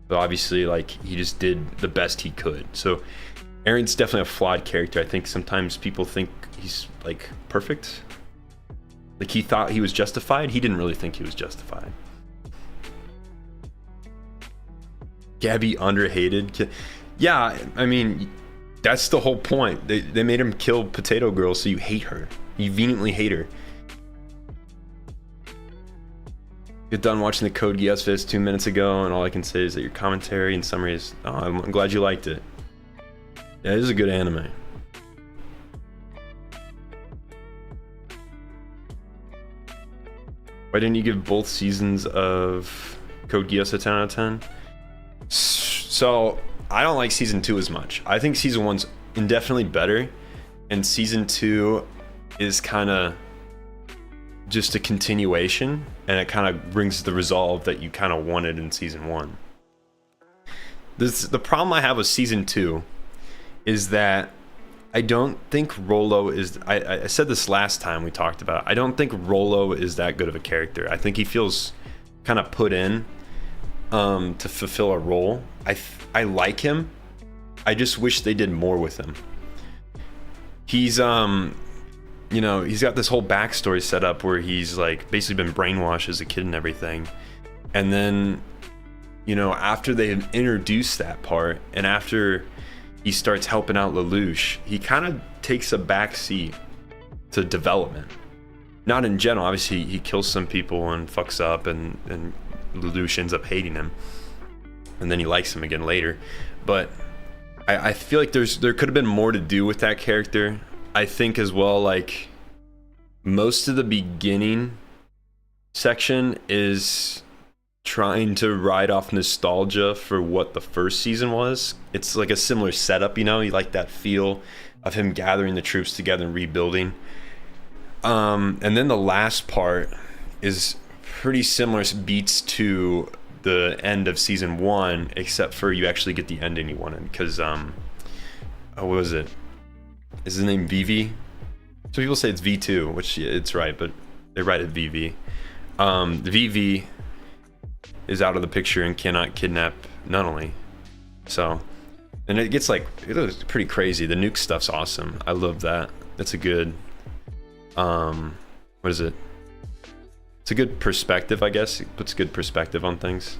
But obviously, like, he just did the best he could. So Eren's definitely a flawed character. I think sometimes people think he's like perfect. Like, he thought he was justified. He didn't really think he was justified. Gabby underhated. Yeah, I mean, that's the whole point. They made him kill Potato Girl, so you hate her. You vehemently hate her. Get done watching the Code Geass vid 2 minutes ago, and all I can say is that your commentary and summary is... Oh, I'm glad you liked it. Yeah, it is a good anime. Why didn't you give both seasons of Code Geass a 10 out of 10? So, I don't like season 2 as much. I think season 1's indefinitely better, and season 2 is kind of just a continuation, and it kind of brings the resolve that you kind of wanted in season 1. The problem I have with season 2 is that I don't think Rollo is... I said this last time we talked about it. I don't think Rollo is that good of a character. I think he feels kind of put in to fulfill a role. I like him. I just wish they did more with him. He's you know, he's got this whole backstory set up where he's like basically been brainwashed as a kid and everything. And then, you know, after they introduced that part, and after he starts helping out Lelouch, he kind of takes a back seat to development. Not in general, obviously he kills some people and fucks up, and Lelouch ends up hating him. And then he likes him again later. But I feel like there could have been more to do with that character. I think as well, like, most of the beginning section is trying to ride off nostalgia for what the first season was. It's like a similar setup, you know? You like that feel of him gathering the troops together and rebuilding. And then the last part is pretty similar beats to the end of season 1, except for you actually get the ending you wanted. Because, what was it? Is his name VV? So people say it's V2, which it's right, but they write it VV. VV is out of the picture and cannot kidnap Nunnally. So, and it gets like, it was pretty crazy. The nuke stuff's awesome. I love that. That's a good, what is it? It's a good perspective, I guess. It puts good perspective on things.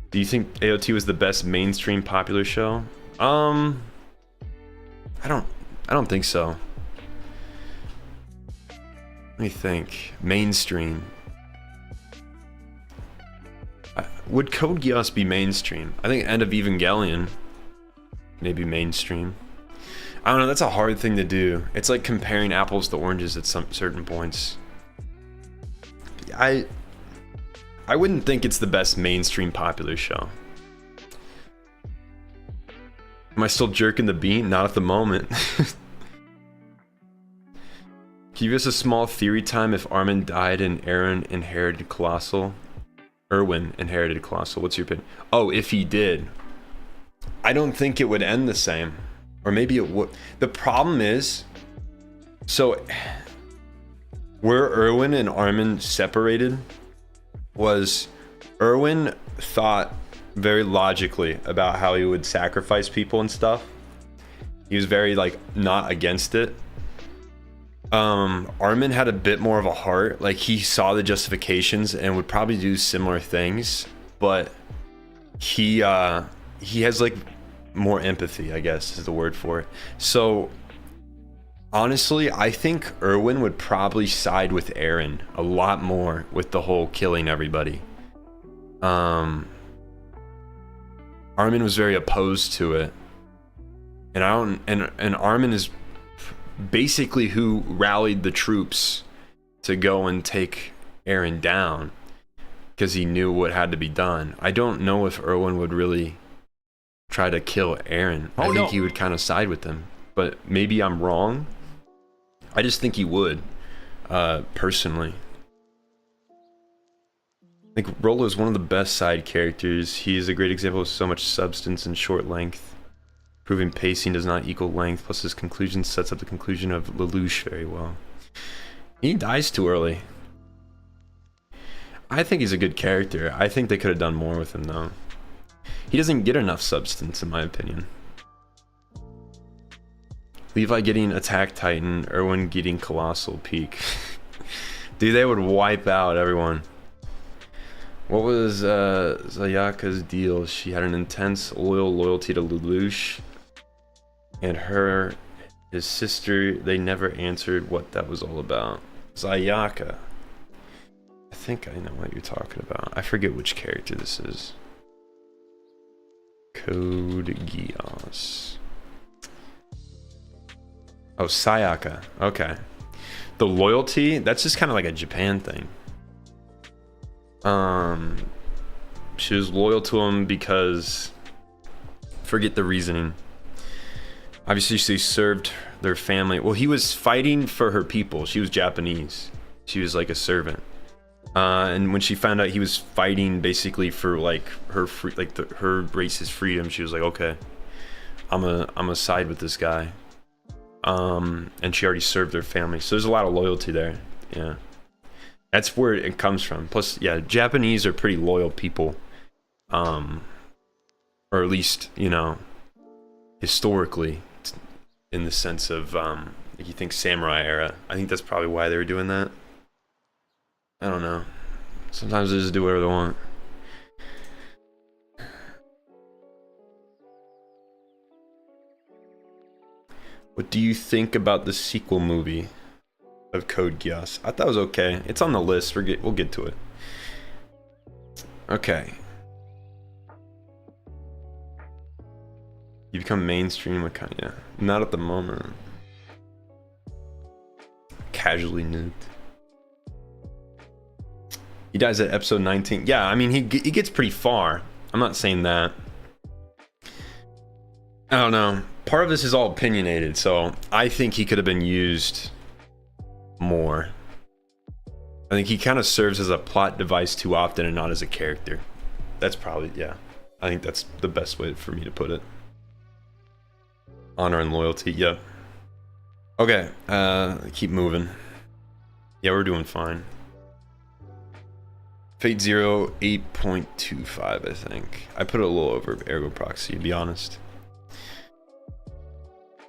Do you think AOT was the best mainstream popular show? I don't think so. Let me think. Mainstream. Would Code Geass be mainstream? I think End of Evangelion maybe mainstream. I don't know, that's a hard thing to do. It's like comparing apples to oranges at some certain points. I wouldn't think it's the best mainstream popular show. Am I still jerking the bean? Not at the moment. Can you give us a small theory time if Armin died and Eren inherited Colossal? Erwin inherited Colossal. What's your opinion? Oh, if he did. I don't think it would end the same. Or maybe it would. The problem is, so where Erwin and Armin separated was Erwin thought very logically about how he would sacrifice people and stuff. He was very like not against it. Armin had a bit more of a heart. Like he saw the justifications and would probably do similar things, but he has like more empathy, I guess is the word for it. So honestly, I think Erwin would probably side with Eren a lot more with the whole killing everybody. Armin was very opposed to it, and and Armin is basically who rallied the troops to go and take Eren down because he knew what had to be done. I don't know if Erwin would really try to kill Eren. I think he would kind of side with them, but maybe I'm wrong. I just think he would, personally. I think Rollo is one of the best side characters. He is a great example of so much substance and short length. Proving pacing does not equal length, plus his conclusion sets up the conclusion of Lelouch very well. He dies too early. I think he's a good character. I think they could have done more with him, though. He doesn't get enough substance, in my opinion. Levi getting Attack Titan, Erwin getting Colossal Peak. Dude, they would wipe out everyone. What was Zayaka's deal? She had an intense loyalty to Lelouch, and her His sister, they never answered what that was all about. Zayaka. I think I know what you're talking about. I forget which character this is. Code Geass. Oh, Sayaka. Okay. The loyalty, that's just kind of like a Japan thing. She was loyal to him because, forget the reasoning. Obviously, she served their family. Well, he was fighting for her people. She was Japanese. She was like a servant. And when she found out he was fighting basically for like her her race's freedom, she was like, okay, I'm a side with this guy. And she already served their family, so there's a lot of loyalty there. Yeah, that's where it comes from. Plus, yeah, Japanese are pretty loyal people, or at least, you know, historically, in the sense of if you think samurai era, I think that's probably why they were doing that. I don't know. Sometimes they just do whatever they want. What do you think about the sequel movie of Code Geass? I thought it was okay. It's on the list. We'll get to it. Okay. You become mainstream with kind of, yeah. Not at the moment. Casually nuked. He dies at episode 19. Yeah, I mean, he gets pretty far. I'm not saying that. I don't know. Part of this is all opinionated, so I think he could have been used more. I think he kind of serves as a plot device too often and not as a character. That's probably, yeah. I think that's the best way for me to put it. Honor and loyalty, yep. Okay, keep moving. Yeah, we're doing fine. Fate Zero, 8.25, I think. I put it a little over Ergo Proxy, to be honest.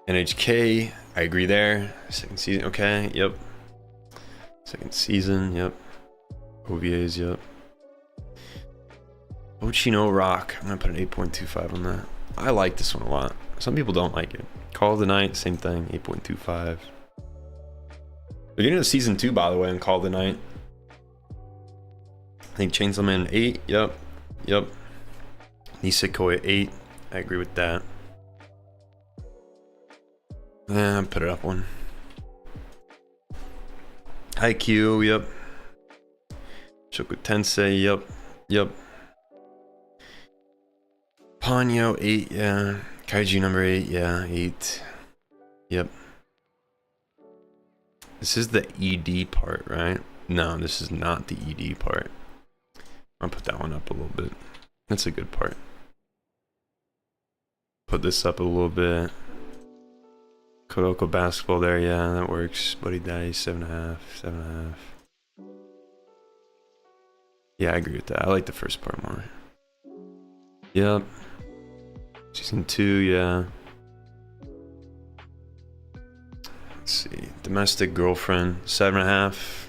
NHK, I agree there. Second season, okay, yep. Second season, yep. OVAs, yep. Ochino Rock, I'm gonna put an 8.25 on that. I like this one a lot. Some people don't like it. Call of the Night, same thing, 8.25. We're getting to season 2, by the way, on Call of the Night. I think Chainsaw Man 8, yep. Nisekoi 8, I agree with that. Yeah, put it up one. Haikyuu, yep. Shoku Tensei, yep. Ponyo 8, yeah. Kaiju number 8, yeah, 8. Yep. This is the ED part, right? No, this is not the ED part. I'll put that one up a little bit. That's a good part. Put this up a little bit. Kuroko basketball there, yeah, that works. Buddy Daddy, 7.5, 7.5. Yeah, I agree with that. I like the first part more. Yep. Season 2, yeah. Let's see. Domestic Girlfriend, 7.5.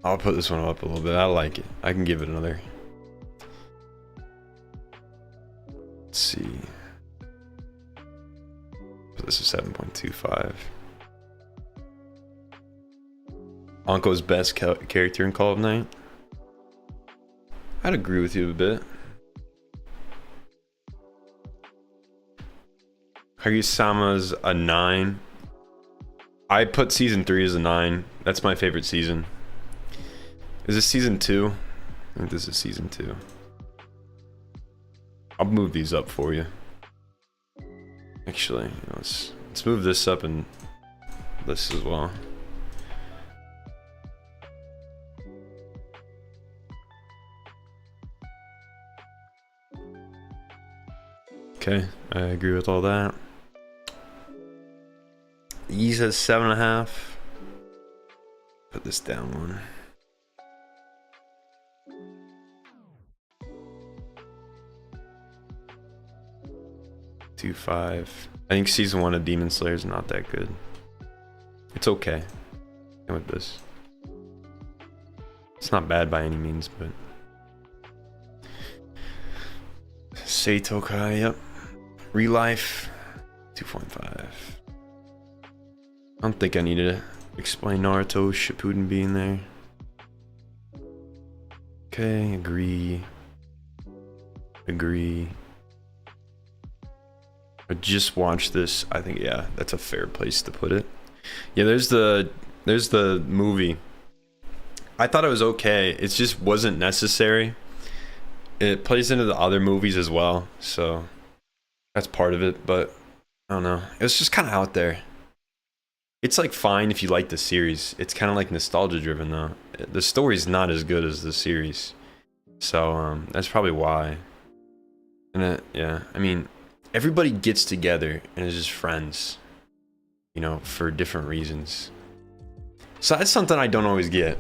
I'll put this one up a little bit. I like it. I can give it another. Let's see. Put this at 7.25. Anko's best character in Call of Night. I'd agree with you a bit. Kaguya-sama's a 9. I put season 3 as a 9. That's my favorite season. Is this season 2? I think this is season 2. I'll move these up for you. Actually, let's move this up and this as well. Okay, I agree with all that. E says 7.5. Put this down one. Two 5. I think season 1 of Demon Slayer is not that good. It's okay. With this, it's not bad by any means, but Seitokai, yep. Real Life, 2.5. I don't think I need to explain Naruto Shippuden being there. Okay, agree. I just watched this. I think, yeah, that's a fair place to put it. Yeah, there's the movie. I thought it was okay. It just wasn't necessary. It plays into the other movies as well, so that's part of it, but I don't know. It was just kind of out there. It's like fine if you like the series. It's kind of like nostalgia driven though. The story's not as good as the series. So that's probably why. And yeah, I mean, everybody gets together and is just friends, you know, for different reasons. So that's something I don't always get.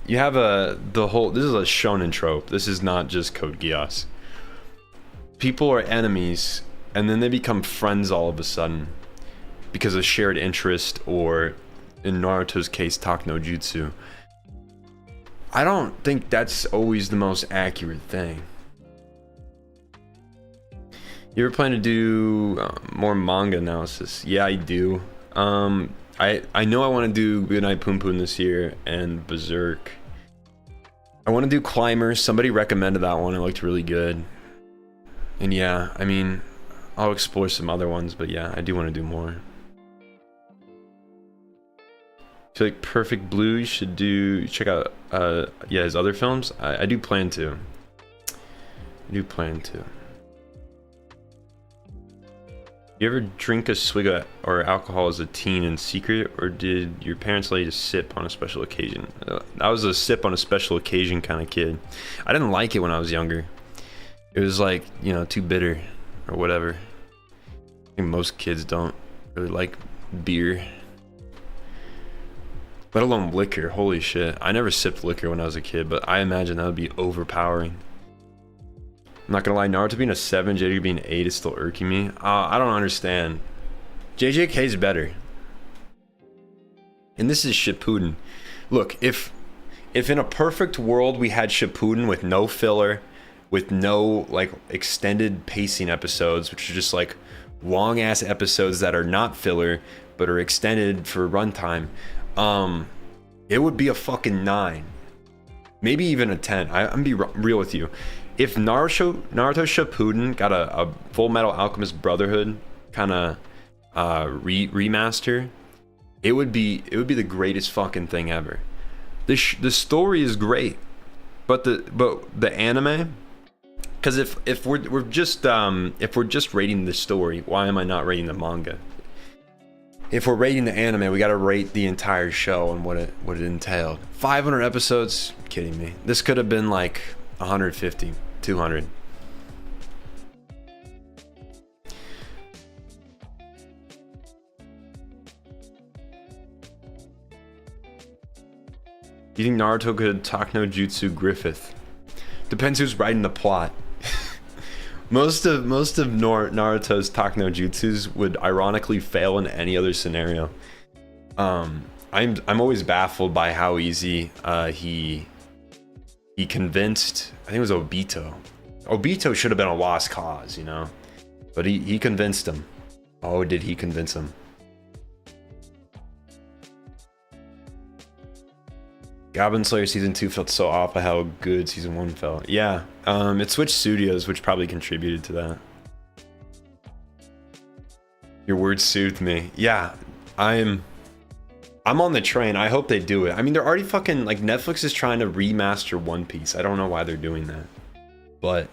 You have this is a shonen trope. This is not just Code Geass. People are enemies and then they become friends all of a sudden because of shared interest, or in Naruto's case, talk no jutsu. I don't think that's always the most accurate thing. You ever plan to do more manga analysis? Yeah, I do. I know I want to do Goodnight Poon Poon this year and Berserk. I want to do Climbers. Somebody recommended that one. It looked really good. And yeah, I mean, I'll explore some other ones, but yeah, I do want to do more. I feel like Perfect Blue, you should check out yeah, his other films. I do plan to. You ever drink a swig of or alcohol as a teen in secret, or did your parents let you to sip on a special occasion? I was a sip on a special occasion kind of kid. I didn't like it when I was younger. It was like, you know, too bitter or whatever. I think most kids don't really like beer, let alone liquor. Holy shit. I never sipped liquor when I was a kid, but I imagine that would be overpowering. I'm not gonna lie, Naruto being a 7, JJK being an 8 is still irking me. I don't understand. JJK's better. And this is Shippuden. Look, if in a perfect world we had Shippuden with no filler, with no like extended pacing episodes, which are just like long ass episodes that are not filler but are extended for runtime, it would be a fucking 9, maybe even a 10. I'm gonna be real with you. If Naruto Shippuden got a Full Metal Alchemist Brotherhood kind of remaster, it would be the greatest fucking thing ever. The story is great, but the anime, because if we're just rating the story, why am I not rating the manga? If we're rating the anime, we got to rate the entire show and what it entailed. 500 episodes? Kidding me. This could have been like 150, 200. You think Naruto could talk no jutsu Griffith? Depends who's writing the plot. Most of Naruto's talk no jutsus would ironically fail in any other scenario. I'm always baffled by how easy he convinced, I think it was Obito. Obito should have been a lost cause, you know, but he convinced him. Oh, did he convince him? Goblin Slayer season 2 felt so off by how good season 1 felt. Yeah, it switched studios, which probably contributed to that. Your words soothed me. Yeah, I'm on the train. I hope they do it. I mean, they're already fucking, like, Netflix is trying to remaster One Piece. I don't know why they're doing that, but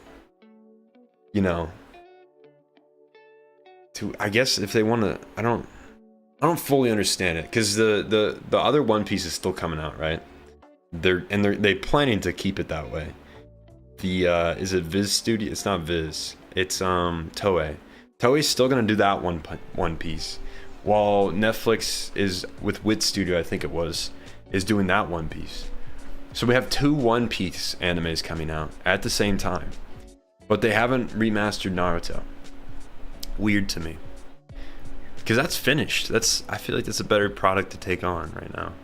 you know, I guess if they want to, I don't fully understand it, because the other One Piece is still coming out, right? They're planning to keep it that way. Is it Viz Studio? It's not Viz. It's Toei. Toei's still gonna do that One Piece, while Netflix is with Wit Studio, I think it was, is doing that One Piece. So we have 2 One Piece animes coming out at the same time, but they haven't remastered Naruto. Weird to me, because that's finished. I feel like that's a better product to take on right now.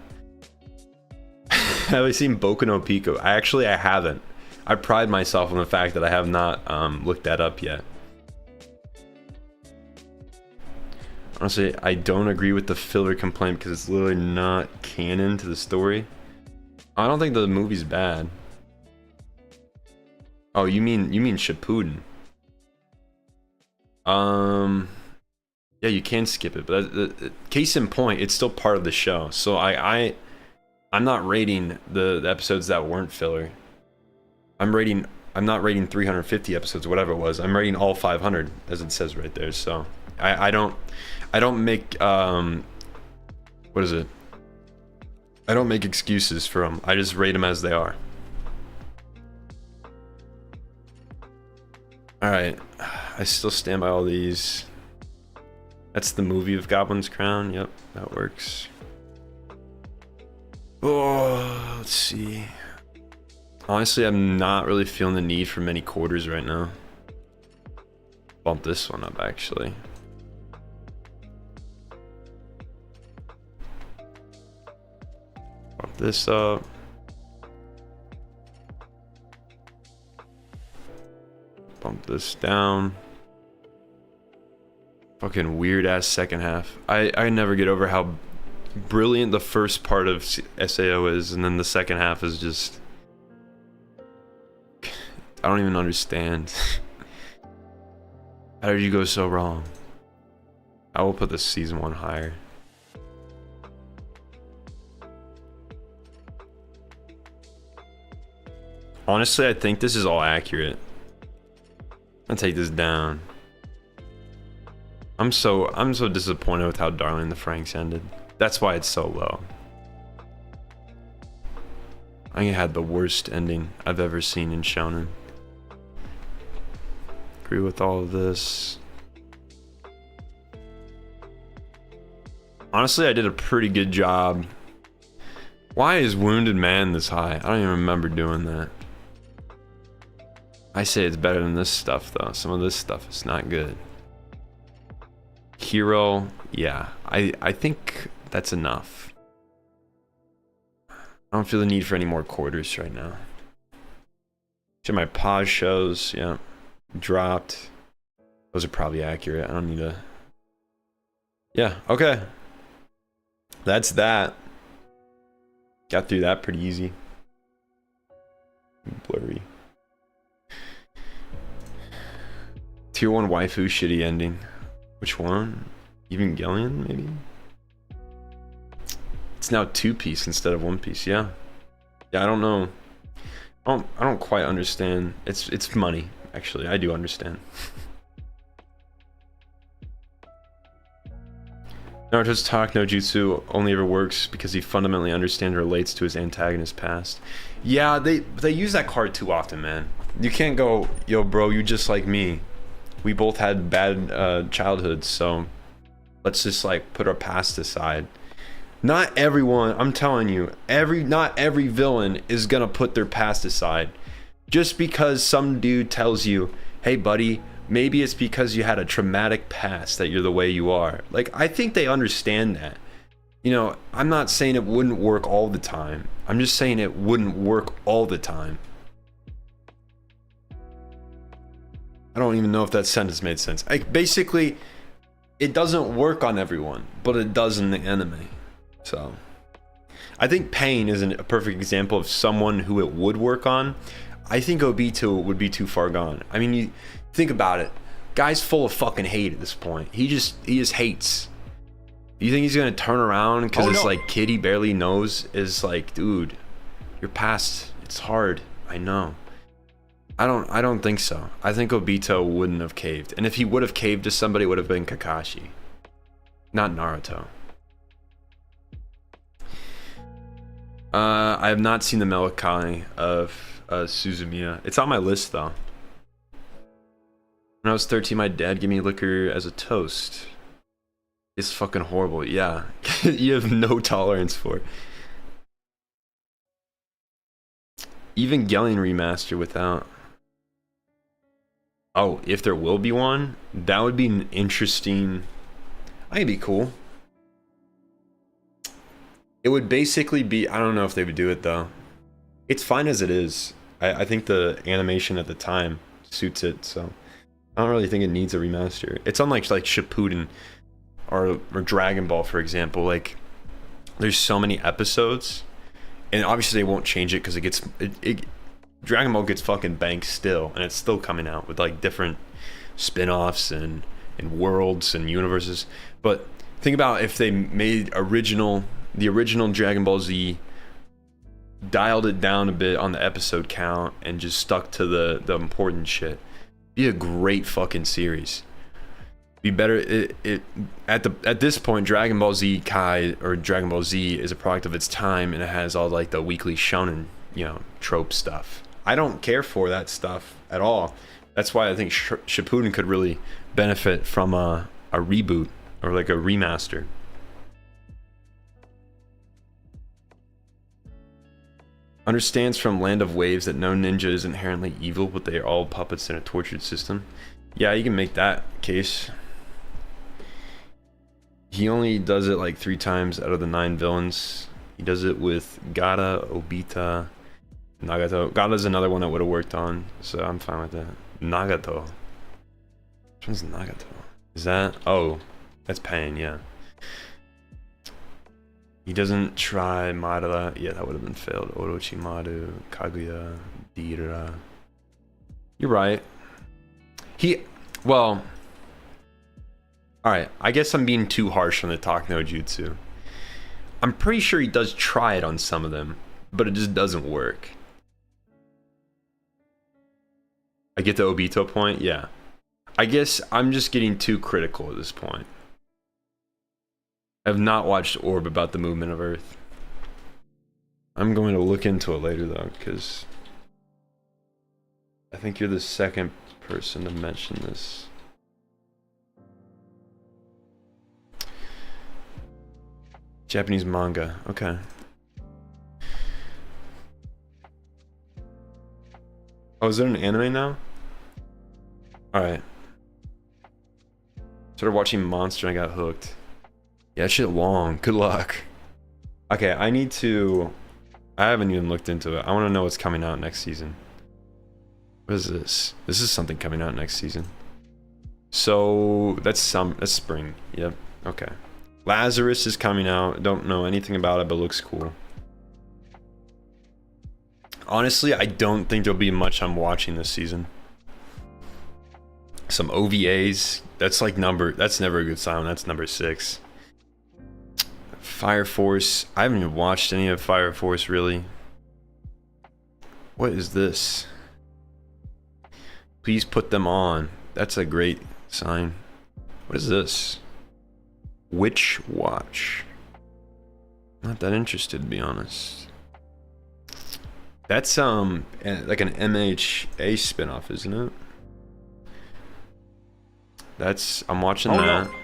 Have I seen Boku no Pico? I haven't. I pride myself on the fact that I have not looked that up yet. Honestly, I don't agree with the filler complaint because it's literally not canon to the story. I don't think the movie's bad. Oh, you mean Shippuden? Yeah, you can skip it, but case in point, it's still part of the show. So I'm not rating the episodes that weren't filler. I'm not rating 350 episodes, whatever it was. I'm rating all 500, as it says right there. So I don't make what is it? I don't make excuses for them. I just rate them as they are. All right, I still stand by all these. That's the movie of Goblin's Crown. Yep, that works. Oh, let's see. Honestly, I'm not really feeling the need for many quarters right now. Bump this one up, actually. Bump this up. Bump this down. Fucking weird ass second half. I never get over how brilliant the first part of SAO is, and then the second half is just, I don't even understand. How did you go so wrong? I will put this season 1 higher. Honestly, I think this is all accurate. I'll take this down. I'm so disappointed with how Darling the Franxx ended. That's why it's so low. I think it had the worst ending I've ever seen in Shonen. Agree with all of this. Honestly, I did a pretty good job. Why is Wounded Man this high? I don't even remember doing that. I say it's better than this stuff though. Some of this stuff is not good. Hero, yeah, I think that's enough. I don't feel the need for any more quarters right now. So my pause shows, yeah, dropped. Those are probably accurate. I don't need to. Yeah, okay. That's that. Got through that pretty easy. Blurry. Tier 1 waifu shitty ending. Which one? Evangelion, maybe? It's now 2-piece instead of 1-piece, yeah. Yeah, I don't know. I don't quite understand. It's money, actually. I do understand. Naruto's talk no jutsu only ever works because he fundamentally understands and relates to his antagonist's past. Yeah, they use that card too often, man. You can't go, yo, bro, you just like me. We both had bad childhoods, so let's just like put our past aside. Not everyone, I'm telling you, not every villain is gonna put their past aside. Just because some dude tells you, hey buddy, maybe it's because you had a traumatic past that you're the way you are. Like, I think they understand that. You know, I'm not saying it wouldn't work all the time. I'm just saying it wouldn't work all the time. I don't even know if that sentence made sense. Basically, it doesn't work on everyone, but it does in the anime. So, I think Pain is a perfect example of someone who it would work on. I think Obito would be too far gone. I mean, you think about it. Guy's full of fucking hate at this point. He just hates. You think he's gonna turn around because this like kid he barely knows is like, dude, your past, it's hard. I know. I don't think so. I think Obito wouldn't have caved. And if he would have caved to somebody, it would have been Kakashi. Not Naruto. I have not seen the Melancholy of Suzumiya. It's on my list though. When I was 13, my dad gave me liquor as a toast. It's fucking horrible. Yeah. You have no tolerance for it. Evangelion remaster without... Oh, if there will be one, that would be an interesting... I think it'd be cool. It would basically be... I don't know if they would do it, though. It's fine as it is. I think the animation at the time suits it, so... I don't really think it needs a remaster. It's unlike like Shippuden. or Dragon Ball, for example. Like, there's so many episodes, and obviously they won't change it because Dragon Ball gets fucking banked still, and it's still coming out with like different spin-offs and worlds and universes. But think about if they made the original Dragon Ball Z, dialed it down a bit on the episode count, and just stuck to the important shit. Be a great fucking series. Be better. At this point, Dragon Ball Z Kai, or Dragon Ball Z, is a product of its time, and it has all like the weekly shonen, trope stuff. I don't care for that stuff at all. That's why I think Shippuden could really benefit from a reboot or like a remaster. Understands from Land of Waves that no ninja is inherently evil, but they are all puppets in a tortured system. Yeah, you can make that case. He only does it like 3 times out of the 9 villains. He does it with Gaara, Obita, Nagato. Gaara's another one that would have worked on, so I'm fine with that. Nagato. Which one's Nagato? Is that? Oh, that's Pain, yeah. He doesn't try Madara. Yeah, that would have been failed. Orochimaru, Kaguya, Dira. You're right. Well, alright, I guess I'm being too harsh on the Talk No Jutsu. I'm pretty sure he does try it on some of them, but it just doesn't work. I get the Obito point, yeah. I guess I'm just getting too critical at this point. I have not watched Orb about the movement of Earth. I'm going to look into it later though, because I think you're the second person to mention this. Japanese manga, okay. Oh, is there an anime now? Alright. Started watching Monster and I got hooked. Yeah, that shit long. Good luck. Okay, I haven't even looked into it. I want to know what's coming out next season. What is this? This is something coming out next season. So, that's spring. Yep, okay. Lazarus is coming out. Don't know anything about it, but looks cool. Honestly, I don't think there'll be much I'm watching this season. Some OVAs. That's never a good sign. That's number 6. Fire Force. I haven't even watched any of Fire Force really. What is this? Please put them on. That's a great sign. What is this? Witch Watch. Not that interested, to be honest. That's like an MHA spinoff, isn't it? I'm watching that. No.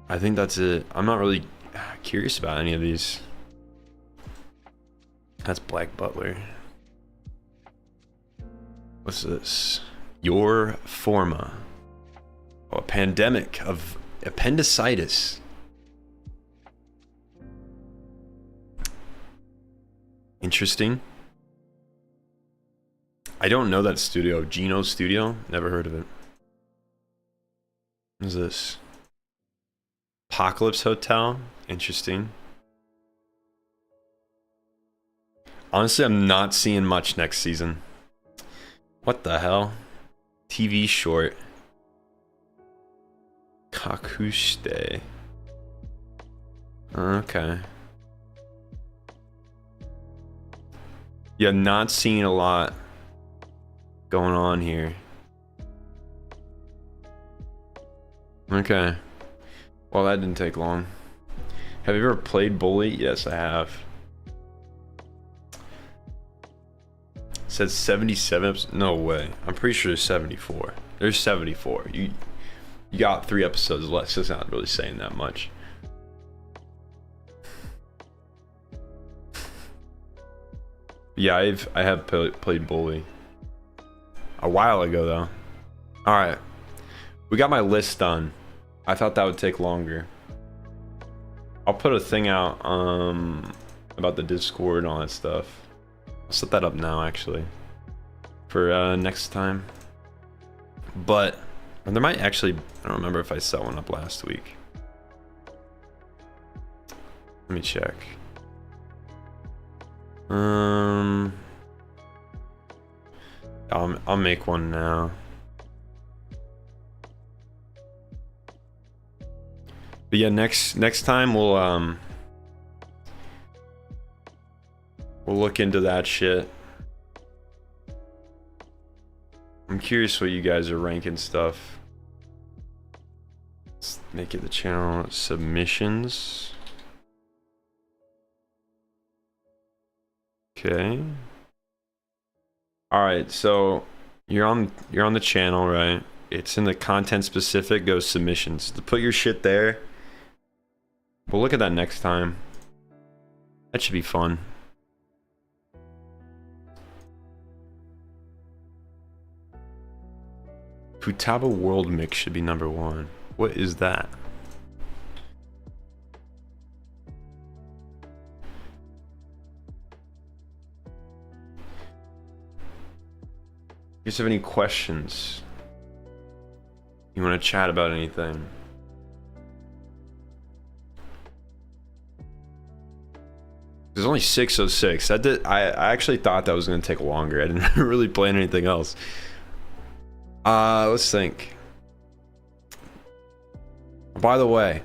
I think that's it. I'm not really curious about any of these. That's Black Butler. What's this? Your Forma. Oh, a pandemic of appendicitis. Interesting. I don't know that studio. Geno Studio? Never heard of it. What is this? Apocalypse Hotel? Interesting. Honestly, I'm not seeing much next season. What the hell? TV short. Kakushite. Okay. Yeah, not seeing a lot going on here. Okay. Well, that didn't take long. Have you ever played Bully? Yes, I have. It says 77. No way. I'm pretty sure there's 74. There's 74. You got 3 episodes left, so it's not really saying that much. Yeah, I have played Bully. A while ago, though. Alright. We got my list done. I thought that would take longer. I'll put a thing out about the Discord and all that stuff. I'll set that up now, actually. For next time. But Or there might actually, I don't remember if I set one up last week. Let me check. I'll make one now. But yeah, next time we'll look into that shit. I'm curious what you guys are ranking stuff. Let's make it the channel submissions. Okay. All right, so you're on the channel, right? It's in the content specific, go submissions. To put your shit there. We'll look at that next time. That should be fun. Futaba World Mix should be number 1. What is that? You guys have any questions? You want to chat about anything? There's only 6:06. That did. I actually thought that was going to take longer. I didn't really plan anything else. Let's think. By the way,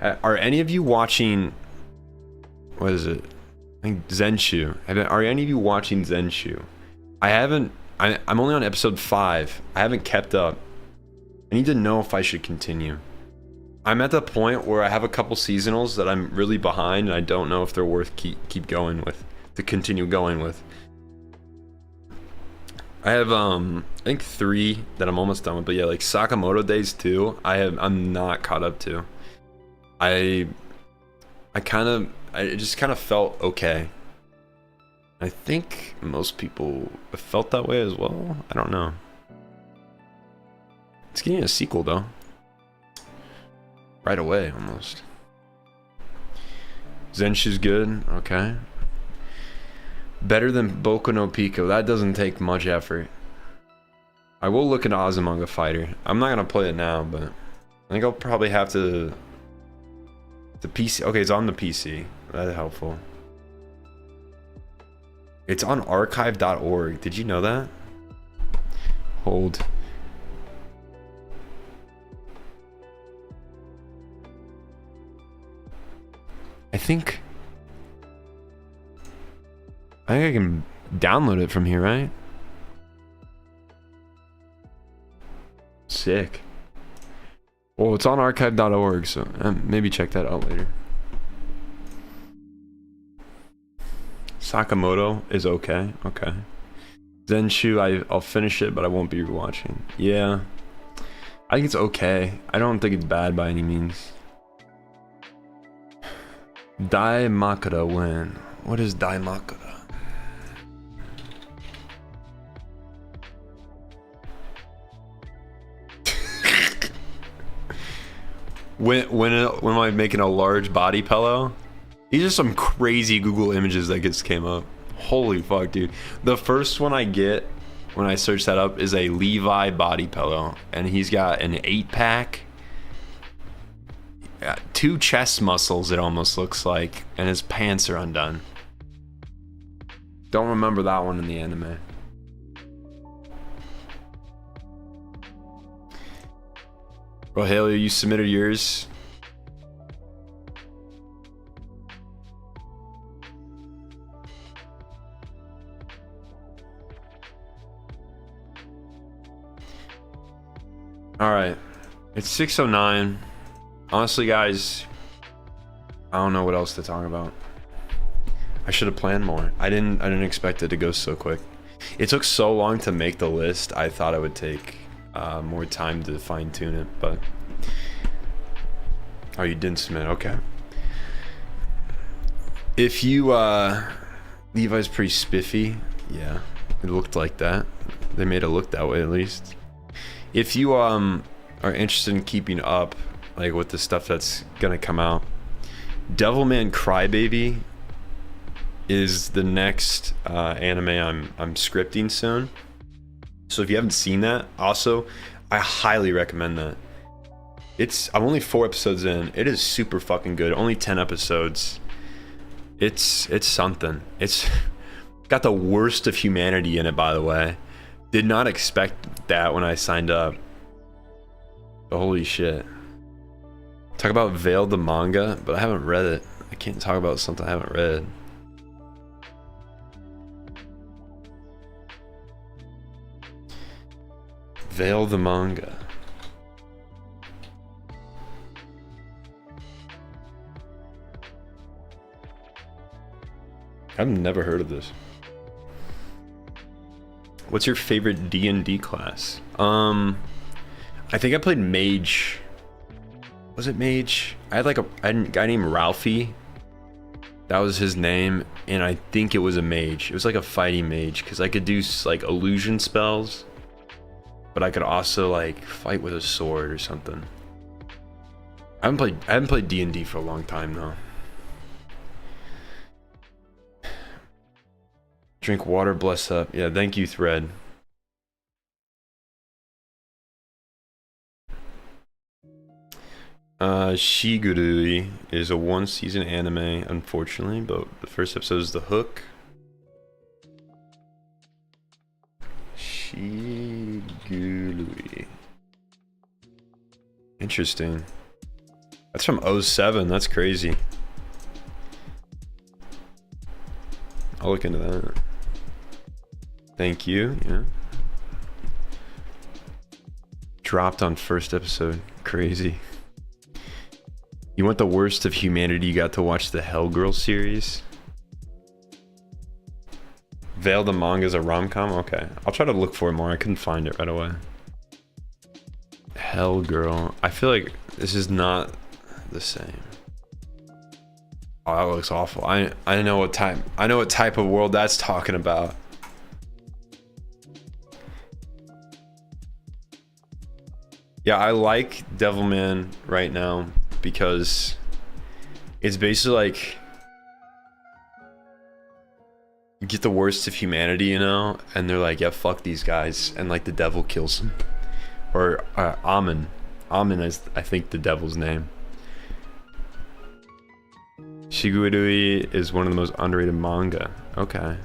are any of you watching? What is it? I think Zenshu. Are any of you watching Zenshu? I haven't. I'm only on episode 5. I haven't kept up. I need to know if I should continue. I'm at the point where I have a couple seasonals that I'm really behind, and I don't know if they're worth keep going with, to continue going with. I have I think 3 that I'm almost done with, but yeah, like Sakamoto Days 2, I'm not caught up to. It just kind of felt okay. I think most people have felt that way as well. I don't know. It's getting a sequel though. Right away, almost. Zenshu's good, okay. Better than Boku no Pico. That doesn't take much effort. I will look at Azumanga Fighter. I'm not gonna play it now, but I think I'll probably have to. The PC. Okay, it's on the PC. That's helpful. It's on archive.org. Did you know that? Hold. I think I can download it from here, right? Sick. Well, it's on archive.org, so maybe check that out later. Sakamoto is okay. Okay. Zenshu, I'll finish it, but I won't be rewatching. Yeah. I think it's okay. I don't think it's bad by any means. Dai Makura when? What is Dai Makura? when am I making a large body pillow? These are some crazy Google images that just came up. Holy fuck, dude. The first one I get when I search that up is a Levi body pillow, and he's got an 8-pack. 2 chest muscles, it almost looks like, and his pants are undone. Don't remember that one in the anime. Rogelio, you submitted yours. All right, it's 6:09. Honestly, guys, I don't know what else to talk about. I should have planned more. I didn't expect it to go so quick. It took so long to make the list. I thought it would take more time to fine tune it, but oh, you didn't submit. Okay. If you Levi's pretty spiffy. Yeah, it looked like that. They made it look that way at least. If you are interested in keeping up, like with the stuff that's gonna come out, Devilman Crybaby is the next anime I'm scripting soon. So if you haven't seen that, also I highly recommend that. I'm only 4 episodes in. It is super fucking good. Only 10 episodes. It's something. It's got the worst of humanity in it, by the way. Did not expect that when I signed up. But holy shit. Talk about Veil the manga, but I haven't read it. I can't talk about something I haven't read. Veil the manga. I've never heard of this. What's your favorite D&D class? I think I played Mage. Was it Mage? I had a guy named Ralphie. That was his name, and I think it was a mage. It was like a fighting mage, because I could do like illusion spells, but I could also like fight with a sword or something. I haven't played D&D for a long time though. Drink water, bless up. Yeah, thank you, Thread. Shigurui is a 1-season anime, unfortunately, but the first episode is the hook. Shigurui. Interesting. That's from 07. That's crazy. I'll look into that. Thank you. Yeah. Dropped on first episode. Crazy. You want the worst of humanity? You got to watch the Hell Girl series. Veil the manga is a rom-com? Okay. I'll try to look for it more. I couldn't find it right away. Hell Girl. I feel like this is not the same. Oh, that looks awful. I know what type of world that's talking about. Yeah, I like Devilman right now because it's basically like you get the worst of humanity, you know, and they're like, yeah, fuck these guys, and like the devil kills them. Or Amen. Amen is, I think, the devil's name. Shigurui is one of the most underrated manga. Okay.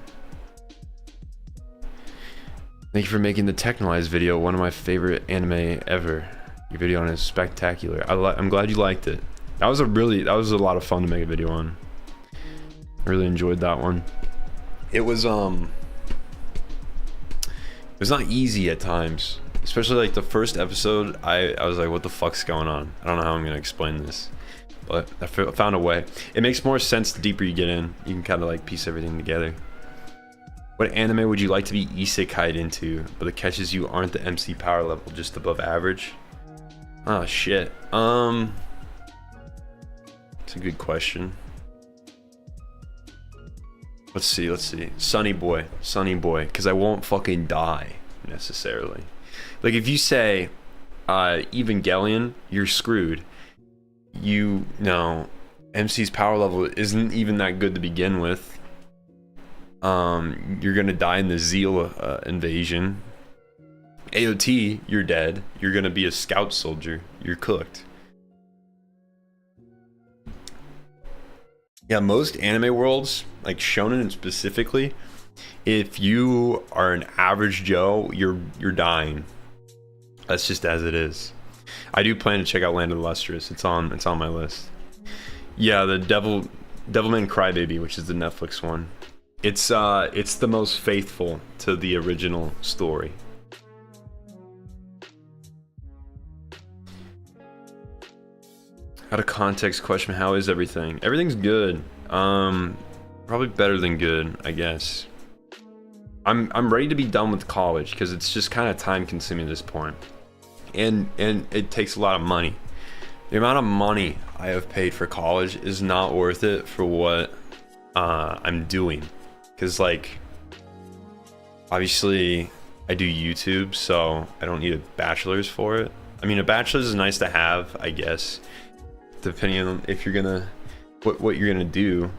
Thank you for making the Technolize video one of my favorite anime ever. Your video on it is spectacular. I'm glad you liked it. That was a lot of fun to make a video on. I really enjoyed that one. It was not easy at times, especially like the first episode. I was like, what the fuck's going on? I don't know how I'm gonna explain this, but I found a way. It makes more sense the deeper you get in. You can kind of like piece everything together. What anime would you like to be isekai'd into, but the catches you aren't the MC power level, just above average? Oh shit. It's a good question. Let's see. Sunny boy, because I won't fucking die necessarily. Like if you say Evangelion, you're screwed. You know, MC's power level isn't even that good to begin with. You're gonna die in the Zeal invasion. AOT, you're dead. You're gonna be a scout soldier. You're cooked. Yeah, most anime worlds, like shonen specifically, if you are an average Joe, you're dying. That's just as it is. I do plan to check out Land of the Lustrous. It's on my list. Yeah, the Devilman Crybaby, which is the Netflix one. It's the most faithful to the original story. Out of context question, how is everything? Everything's good. Probably better than good, I guess. I'm ready to be done with college because it's just kind of time consuming at this point. And it takes a lot of money. The amount of money I have paid for college is not worth it for what I'm doing. Because like, obviously I do YouTube, so I don't need a bachelor's for it. I mean, a bachelor's is nice to have, I guess, depending on if you're gonna what you're gonna do.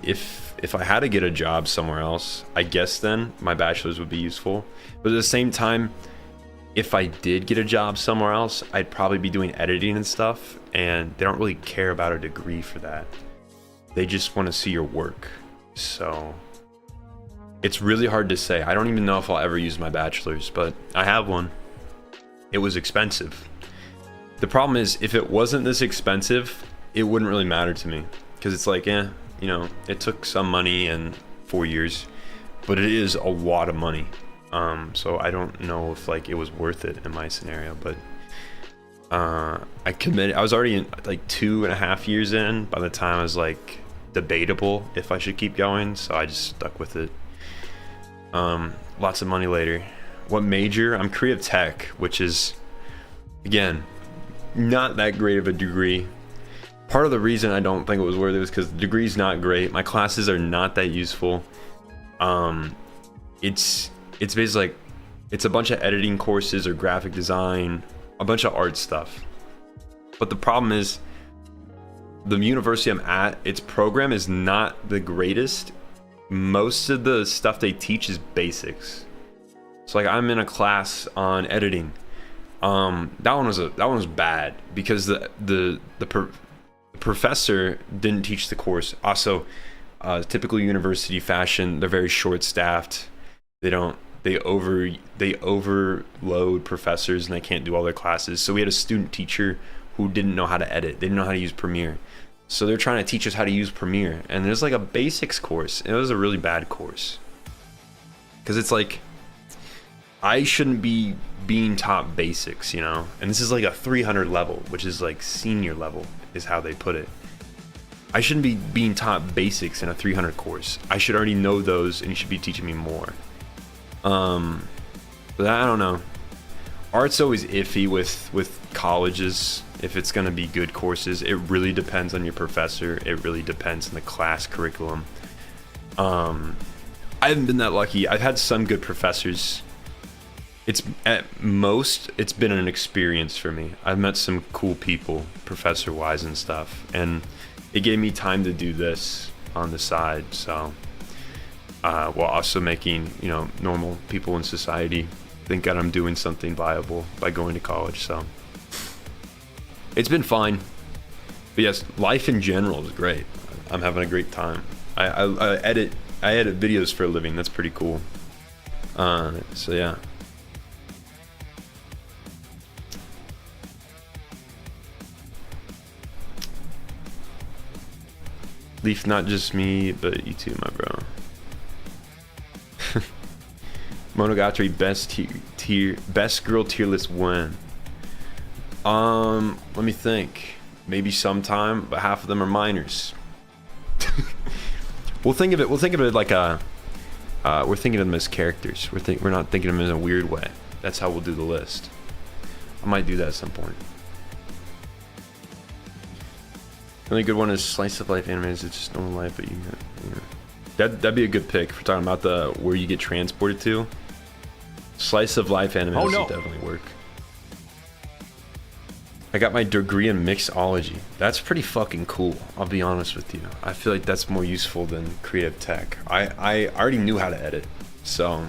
If I had to get a job somewhere else, I guess then my bachelor's would be useful. But at the same time, if I did get a job somewhere else, I'd probably be doing editing and stuff, and they don't really care about a degree for that. They just want to see your work. So it's really hard to say. I don't even know if I'll ever use my bachelor's, but I have one. It was expensive. The problem is, if it wasn't this expensive, it wouldn't really matter to me, because it's like, you know, it took some money and 4 years, but it is a lot of money. So I don't know if like it was worth it in my scenario, but I committed. I was already in like 2.5 years in by the time I was like debatable if I should keep going, so I just stuck with it. Lots of money later. What major? I'm creative tech, which is, again, not that great of a degree. Part of the reason I don't think it was worth it was because the degree's not great. My classes are not that useful. It's basically like, it's a bunch of editing courses or graphic design, a bunch of art stuff. But the problem is, the university I'm at, its program is not the greatest. Most of the stuff they teach is basics. So like, I'm in a class on editing. That one was bad because the professor didn't teach the course. Also, typical university fashion, they're very short-staffed. They overload professors and they can't do all their classes. So we had a student teacher who didn't know how to edit. They didn't know how to use Premiere. So they're trying to teach us how to use Premiere. And there's like a basics course. It was a really bad course. Because it's like, I shouldn't be being taught basics, you know? And this is like a 300 level, which is like senior level, is how they put it. I shouldn't be being taught basics in a 300 course. I should already know those, and you should be teaching me more. But I don't know. Art's always iffy with colleges. If it's going to be good courses, it really depends on your professor. It really depends on the class curriculum. I haven't been that lucky. I've had some good professors. At most, it's been an experience for me. I've met some cool people, professor-wise and stuff, and it gave me time to do this on the side. So, while also making, you know, normal people in society think that I'm doing something viable by going to college. So it's been fine. But yes, life in general is great. I'm having a great time. I edit videos for a living. That's pretty cool. So yeah. Leaf, not just me, but you too, my bro. Monogatari best girl tier list when? Let me think. Maybe sometime, but half of them are minors. We'll think of it like a. We're thinking of them as characters. We're not thinking of them in a weird way. That's how we'll do the list. I might do that at some point. The only good one is slice of life animes. It's just normal life, but you know. That'd be a good pick if we're talking about where you get transported to. Slice of life animes would definitely work. I got my degree in mixology. That's pretty fucking cool, I'll be honest with you. I feel like that's more useful than creative tech. I already knew how to edit, so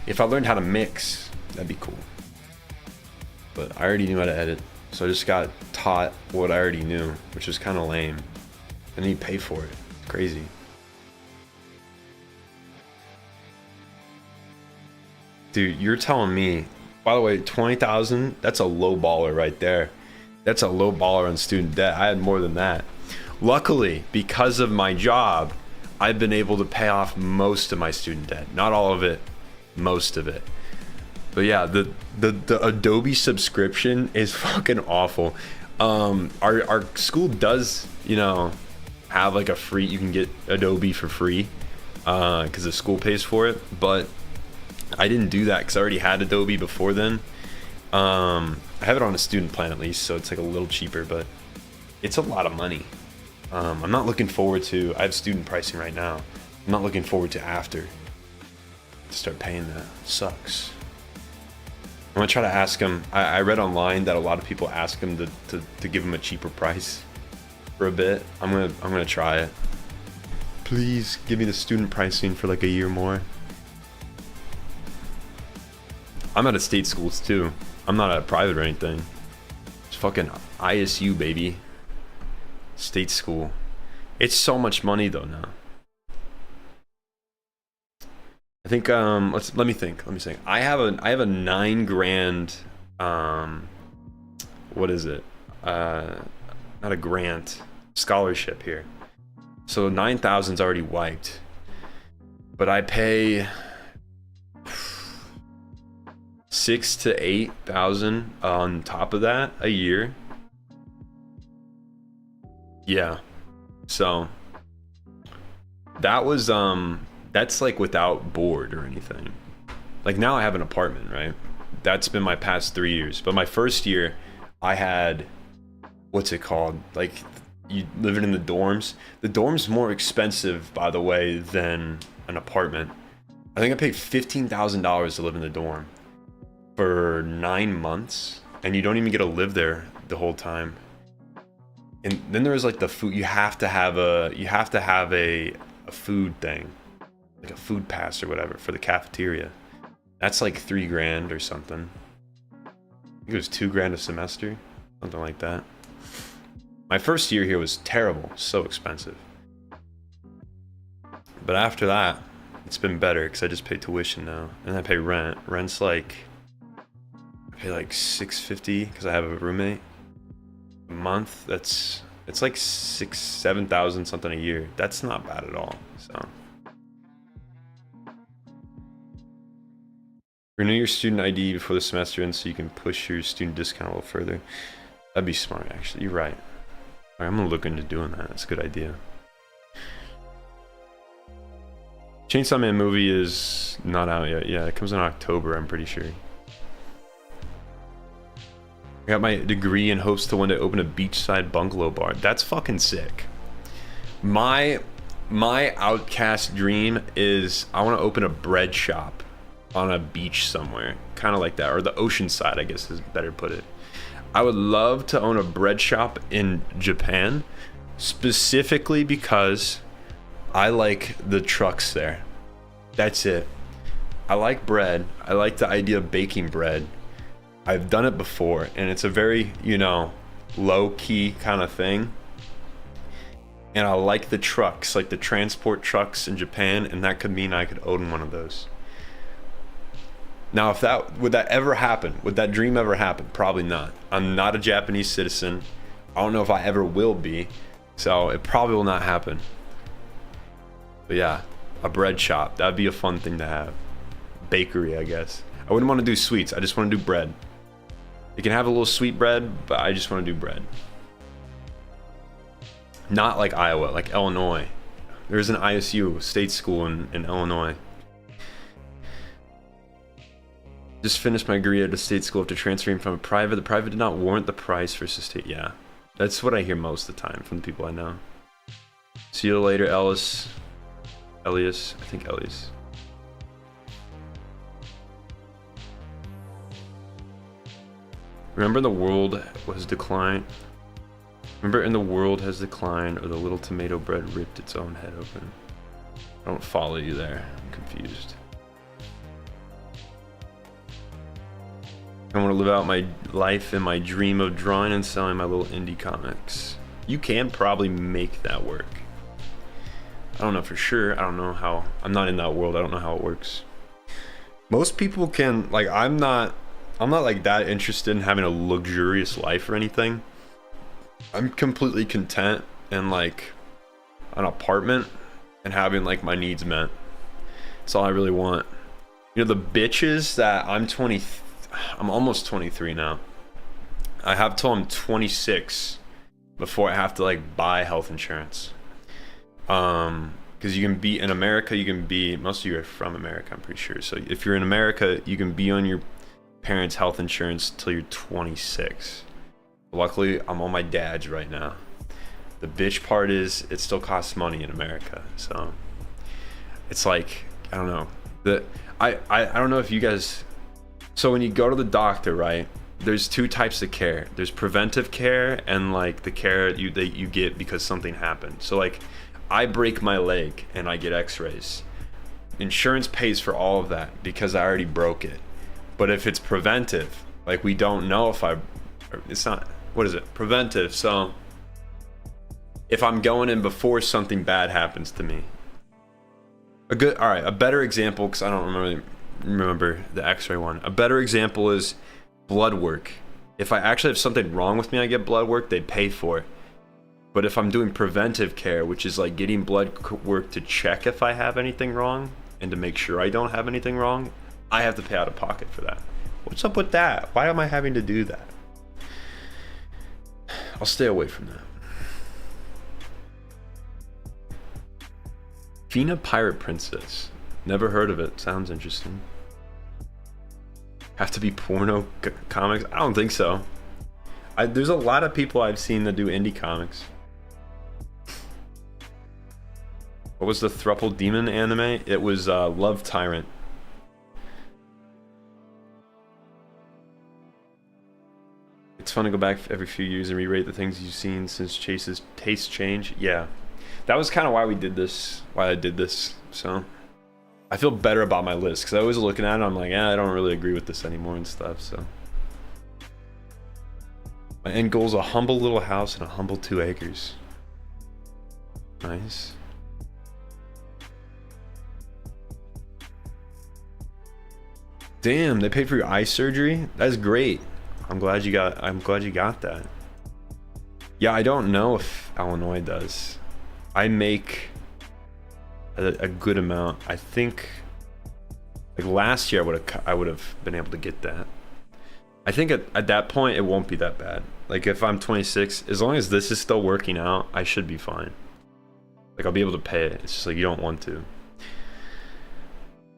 if I learned how to mix, that'd be cool. But I already knew how to edit, so I just got taught what I already knew, which was kind of lame. And then you pay for it. It's crazy. Dude, you're telling me, by the way, 20,000, that's a low baller right there. That's a low baller on student debt. I had more than that. Luckily, because of my job, I've been able to pay off most of my student debt. Not all of it, most of it. But yeah, the Adobe subscription is fucking awful. Our school does, you know, have like a free, you can get Adobe for free because the school pays for it, but I didn't do that because I already had Adobe before then. I have it on a student plan at least, so it's like a little cheaper, but it's a lot of money. I'm not looking forward to, I have student pricing right now. I'm not looking forward to after to start paying that. It sucks. I'm gonna try to ask them. I read online that a lot of people ask them to give them a cheaper price for a bit. I'm gonna try it. Please give me the student pricing for like a year more. I'm out of state schools too. I'm not at private or anything. It's fucking ISU, baby. State school. It's so much money though now. I think let me think. I have a $9,000 what is it? Not a grant, scholarship here. So 9,000's already wiped. But I pay 6,000 to 8,000 on top of that a year. Yeah. So that was that's like without board or anything. Like now I have an apartment, right? That's been my past 3 years. But my first year I had, what's it called? Like you living in the dorms. The dorm's more expensive, by the way, than an apartment. I think I paid $15,000 to live in the dorm for 9 months, and you don't even get to live there the whole time. And then there was like the food. You have to have a food thing, like a food pass or whatever for the cafeteria. That's like $3,000 or something. I think it was $2,000 a semester, something like that. My first year here was terrible, so expensive. But after that, it's been better because I just pay tuition now, and I pay rent. Rent's like, I pay like $650 because I have a roommate a month. It's like 6,000-7,000 something a year. That's not bad at all. So renew your student ID before the semester ends so you can push your student discount a little further. That'd be smart, actually. You're right. All right, I'm gonna look into doing that. That's a good idea. Chainsaw Man movie is not out yet. Yeah, it comes in October, I'm pretty sure. I got my degree in hopes to one day open a beachside bungalow bar. That's fucking sick. My outcast dream is I want to open a bread shop on a beach somewhere, kind of like that, or the ocean side, I guess is better put it. I would love to own a bread shop in Japan, specifically because I like the trucks there. That's it. I like bread. I like the idea of baking bread. I've done it before, and it's a very, low-key kind of thing. And I like the trucks, like the transport trucks in Japan, and that could mean I could own one of those. Now, would that ever happen? Would that dream ever happen? Probably not. I'm not a Japanese citizen. I don't know if I ever will be, so it probably will not happen. But yeah, a bread shop. That'd be a fun thing to have. Bakery, I guess. I wouldn't want to do sweets. I just want to do bread. You can have a little sweet bread, but I just want to do bread. Not like Iowa, like Illinois. There's an ISU, state school in Illinois. Just finished my degree at a state school after transferring from a private. The private did not warrant the price versus state. Yeah, that's what I hear most of the time from the people I know. See you later, Elias. I think Elias. Remember in the world has declined, or the little tomato bread ripped its own head open. I don't follow you there. I'm confused. I want to live out my life and my dream of drawing and selling my little indie comics. You can probably make that work. I don't know for sure. I don't know how. I'm not in that world. I don't know how it works. Most people can, like, I'm not like that interested in having a luxurious life or anything. I'm completely content in like an apartment and having like my needs met. That's all I really want. The bitches that I'm almost 23 now. I have till I'm 26 before I have to like buy health insurance. Because you can be in America, most of you are from America, I'm pretty sure. So if you're in America, you can be on your parents' health insurance till you're 26. Luckily, I'm on my dad's right now. The bitch part is it still costs money in America. So it's like, I don't know. I don't know if you guys. So when you go to the doctor, right, there's two types of care. There's preventive care and like the care that you get because something happened. So like I break my leg and I get x-rays. Insurance pays for all of that because I already broke it. But if it's preventive, like we don't know if it's not, what is it? Preventive. So if I'm going in before something bad happens to me. A better example, because I don't remember the x-ray one. A better example is blood work. If I actually have something wrong with me, I get blood work, they pay for it. But if I'm doing preventive care, which is like getting blood work to check if I have anything wrong and to make sure I don't have anything wrong, I have to pay out of pocket for that. What's up with that? Why am I having to do that? I'll stay away from that. Fina Pirate Princess. Never heard of it. Sounds interesting. Have to be porno comics? I don't think so. There's a lot of people I've seen that do indie comics. What was the Thruple Demon anime? It was Love Tyrant. It's fun to go back every few years and re-rate the things you've seen since Chase's tastes change. Yeah, that was kind of why we did this. Why I did this. So I feel better about my list because I was looking at it. I'm like, I don't really agree with this anymore and stuff. So my end goal is a humble little house and a humble 2 acres. Nice. Damn, they paid for your eye surgery? That's great. I'm glad you got that. Yeah, I don't know if Illinois does. I make a good amount. I think like last year I would have been able to get that. I think at that point it won't be that bad. Like if I'm 26, as long as this is still working out, I should be fine. Like I'll be able to pay it. It's just like you don't want to.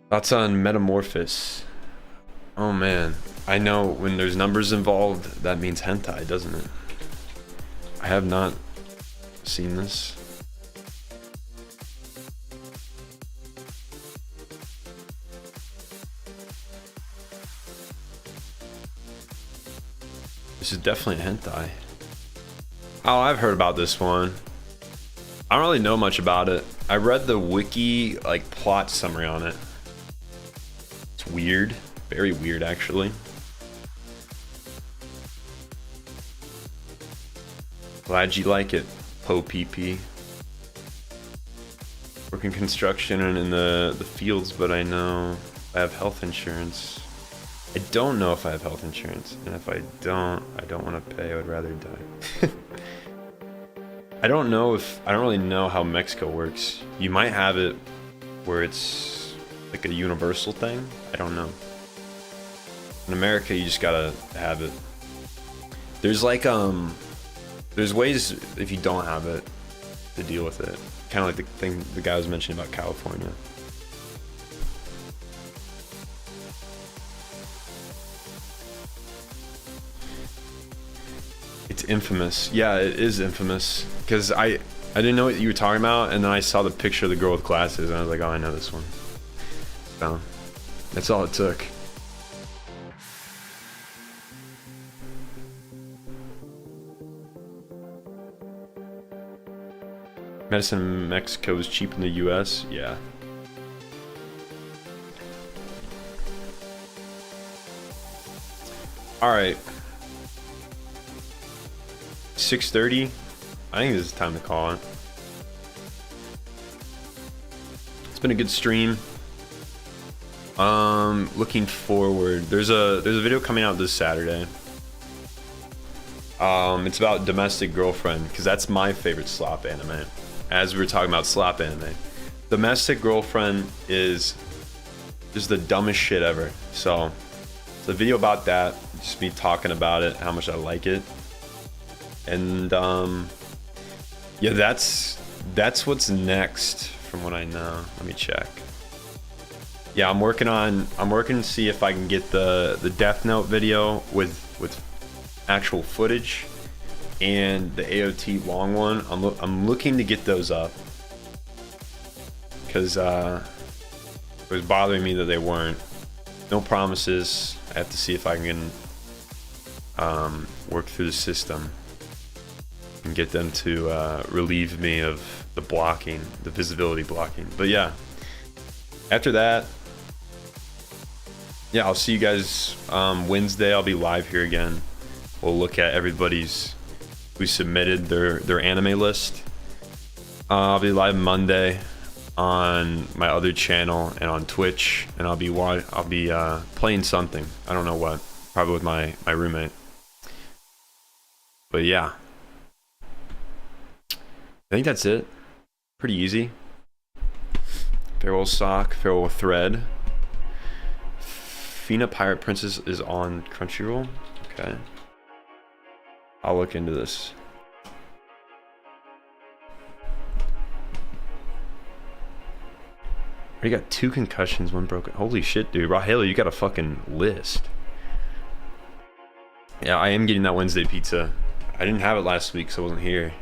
Thoughts on Metamorphosis? Oh man, I know when there's numbers involved, that means hentai, doesn't it? I have not seen this. This is definitely hentai. Oh, I've heard about this one. I don't really know much about it. I read the wiki, like, plot summary on it. It's weird. Very weird, actually. Glad you like it, Po PP. Work in construction and in the fields, but I know I have health insurance. I don't know if I have health insurance, and if I don't want to pay. I would rather die. I don't really know how Mexico works. You might have it where it's like a universal thing. I don't know. In America, you just gotta have it. There's like there's ways if you don't have it to deal with it. Kind of like the thing the guy was mentioning about California. It's infamous. Yeah, it is infamous. Because I didn't know what you were talking about, and then I saw the picture of the girl with glasses, and I was like, oh, I know this one. So, that's all it took. Medicine in Mexico is cheap in the US? Yeah. Alright. 6:30. I think this is time to call it. It's been a good stream. Looking forward. There's a video coming out this Saturday. It's about Domestic Girlfriend, because that's my favorite slop anime. As we were talking about slop anime, Domestic Girlfriend is just the dumbest shit ever. So it's a video about that, just me talking about it, how much I like it. And yeah, that's what's next from what I know. Let me check. Yeah, I'm working to see if I can get the Death Note video with actual footage and the AOT long one. I'm looking to get those up because it was bothering me that they weren't. No promises. I have to see if I can work through the system and get them to relieve me of the blocking, the visibility blocking. But yeah, after that, yeah, I'll see you guys Wednesday. I'll be live here again. We'll look at everybody's who submitted their anime list. I'll be live Monday on my other channel and on Twitch, and I'll be playing something. I don't know what. Probably with my roommate. But yeah, I think that's it. Pretty easy. Farewell Sock, Farewell Thread. Fina Pirate Princess is on Crunchyroll. Okay. I'll look into this. Already got 2 concussions, 1 broken. Holy shit, dude. Rahela, you got a fucking list. Yeah, I am getting that Wednesday pizza. I didn't have it last week, so I wasn't here.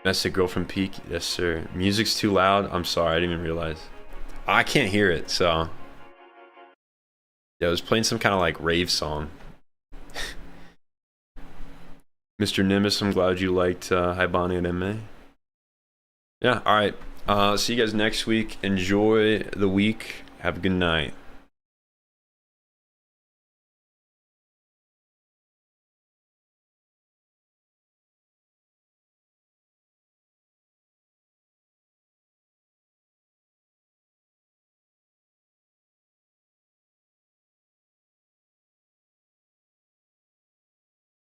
Domestic girlfriend peak. Yes, sir. Music's too loud. I'm sorry, I didn't even realize. I can't hear it, so. Yeah, I was playing some kind of like rave song. Mr. Nimbus, I'm glad you liked Haibani and Emme. Yeah, alright. See you guys next week. Enjoy the week. Have a good night.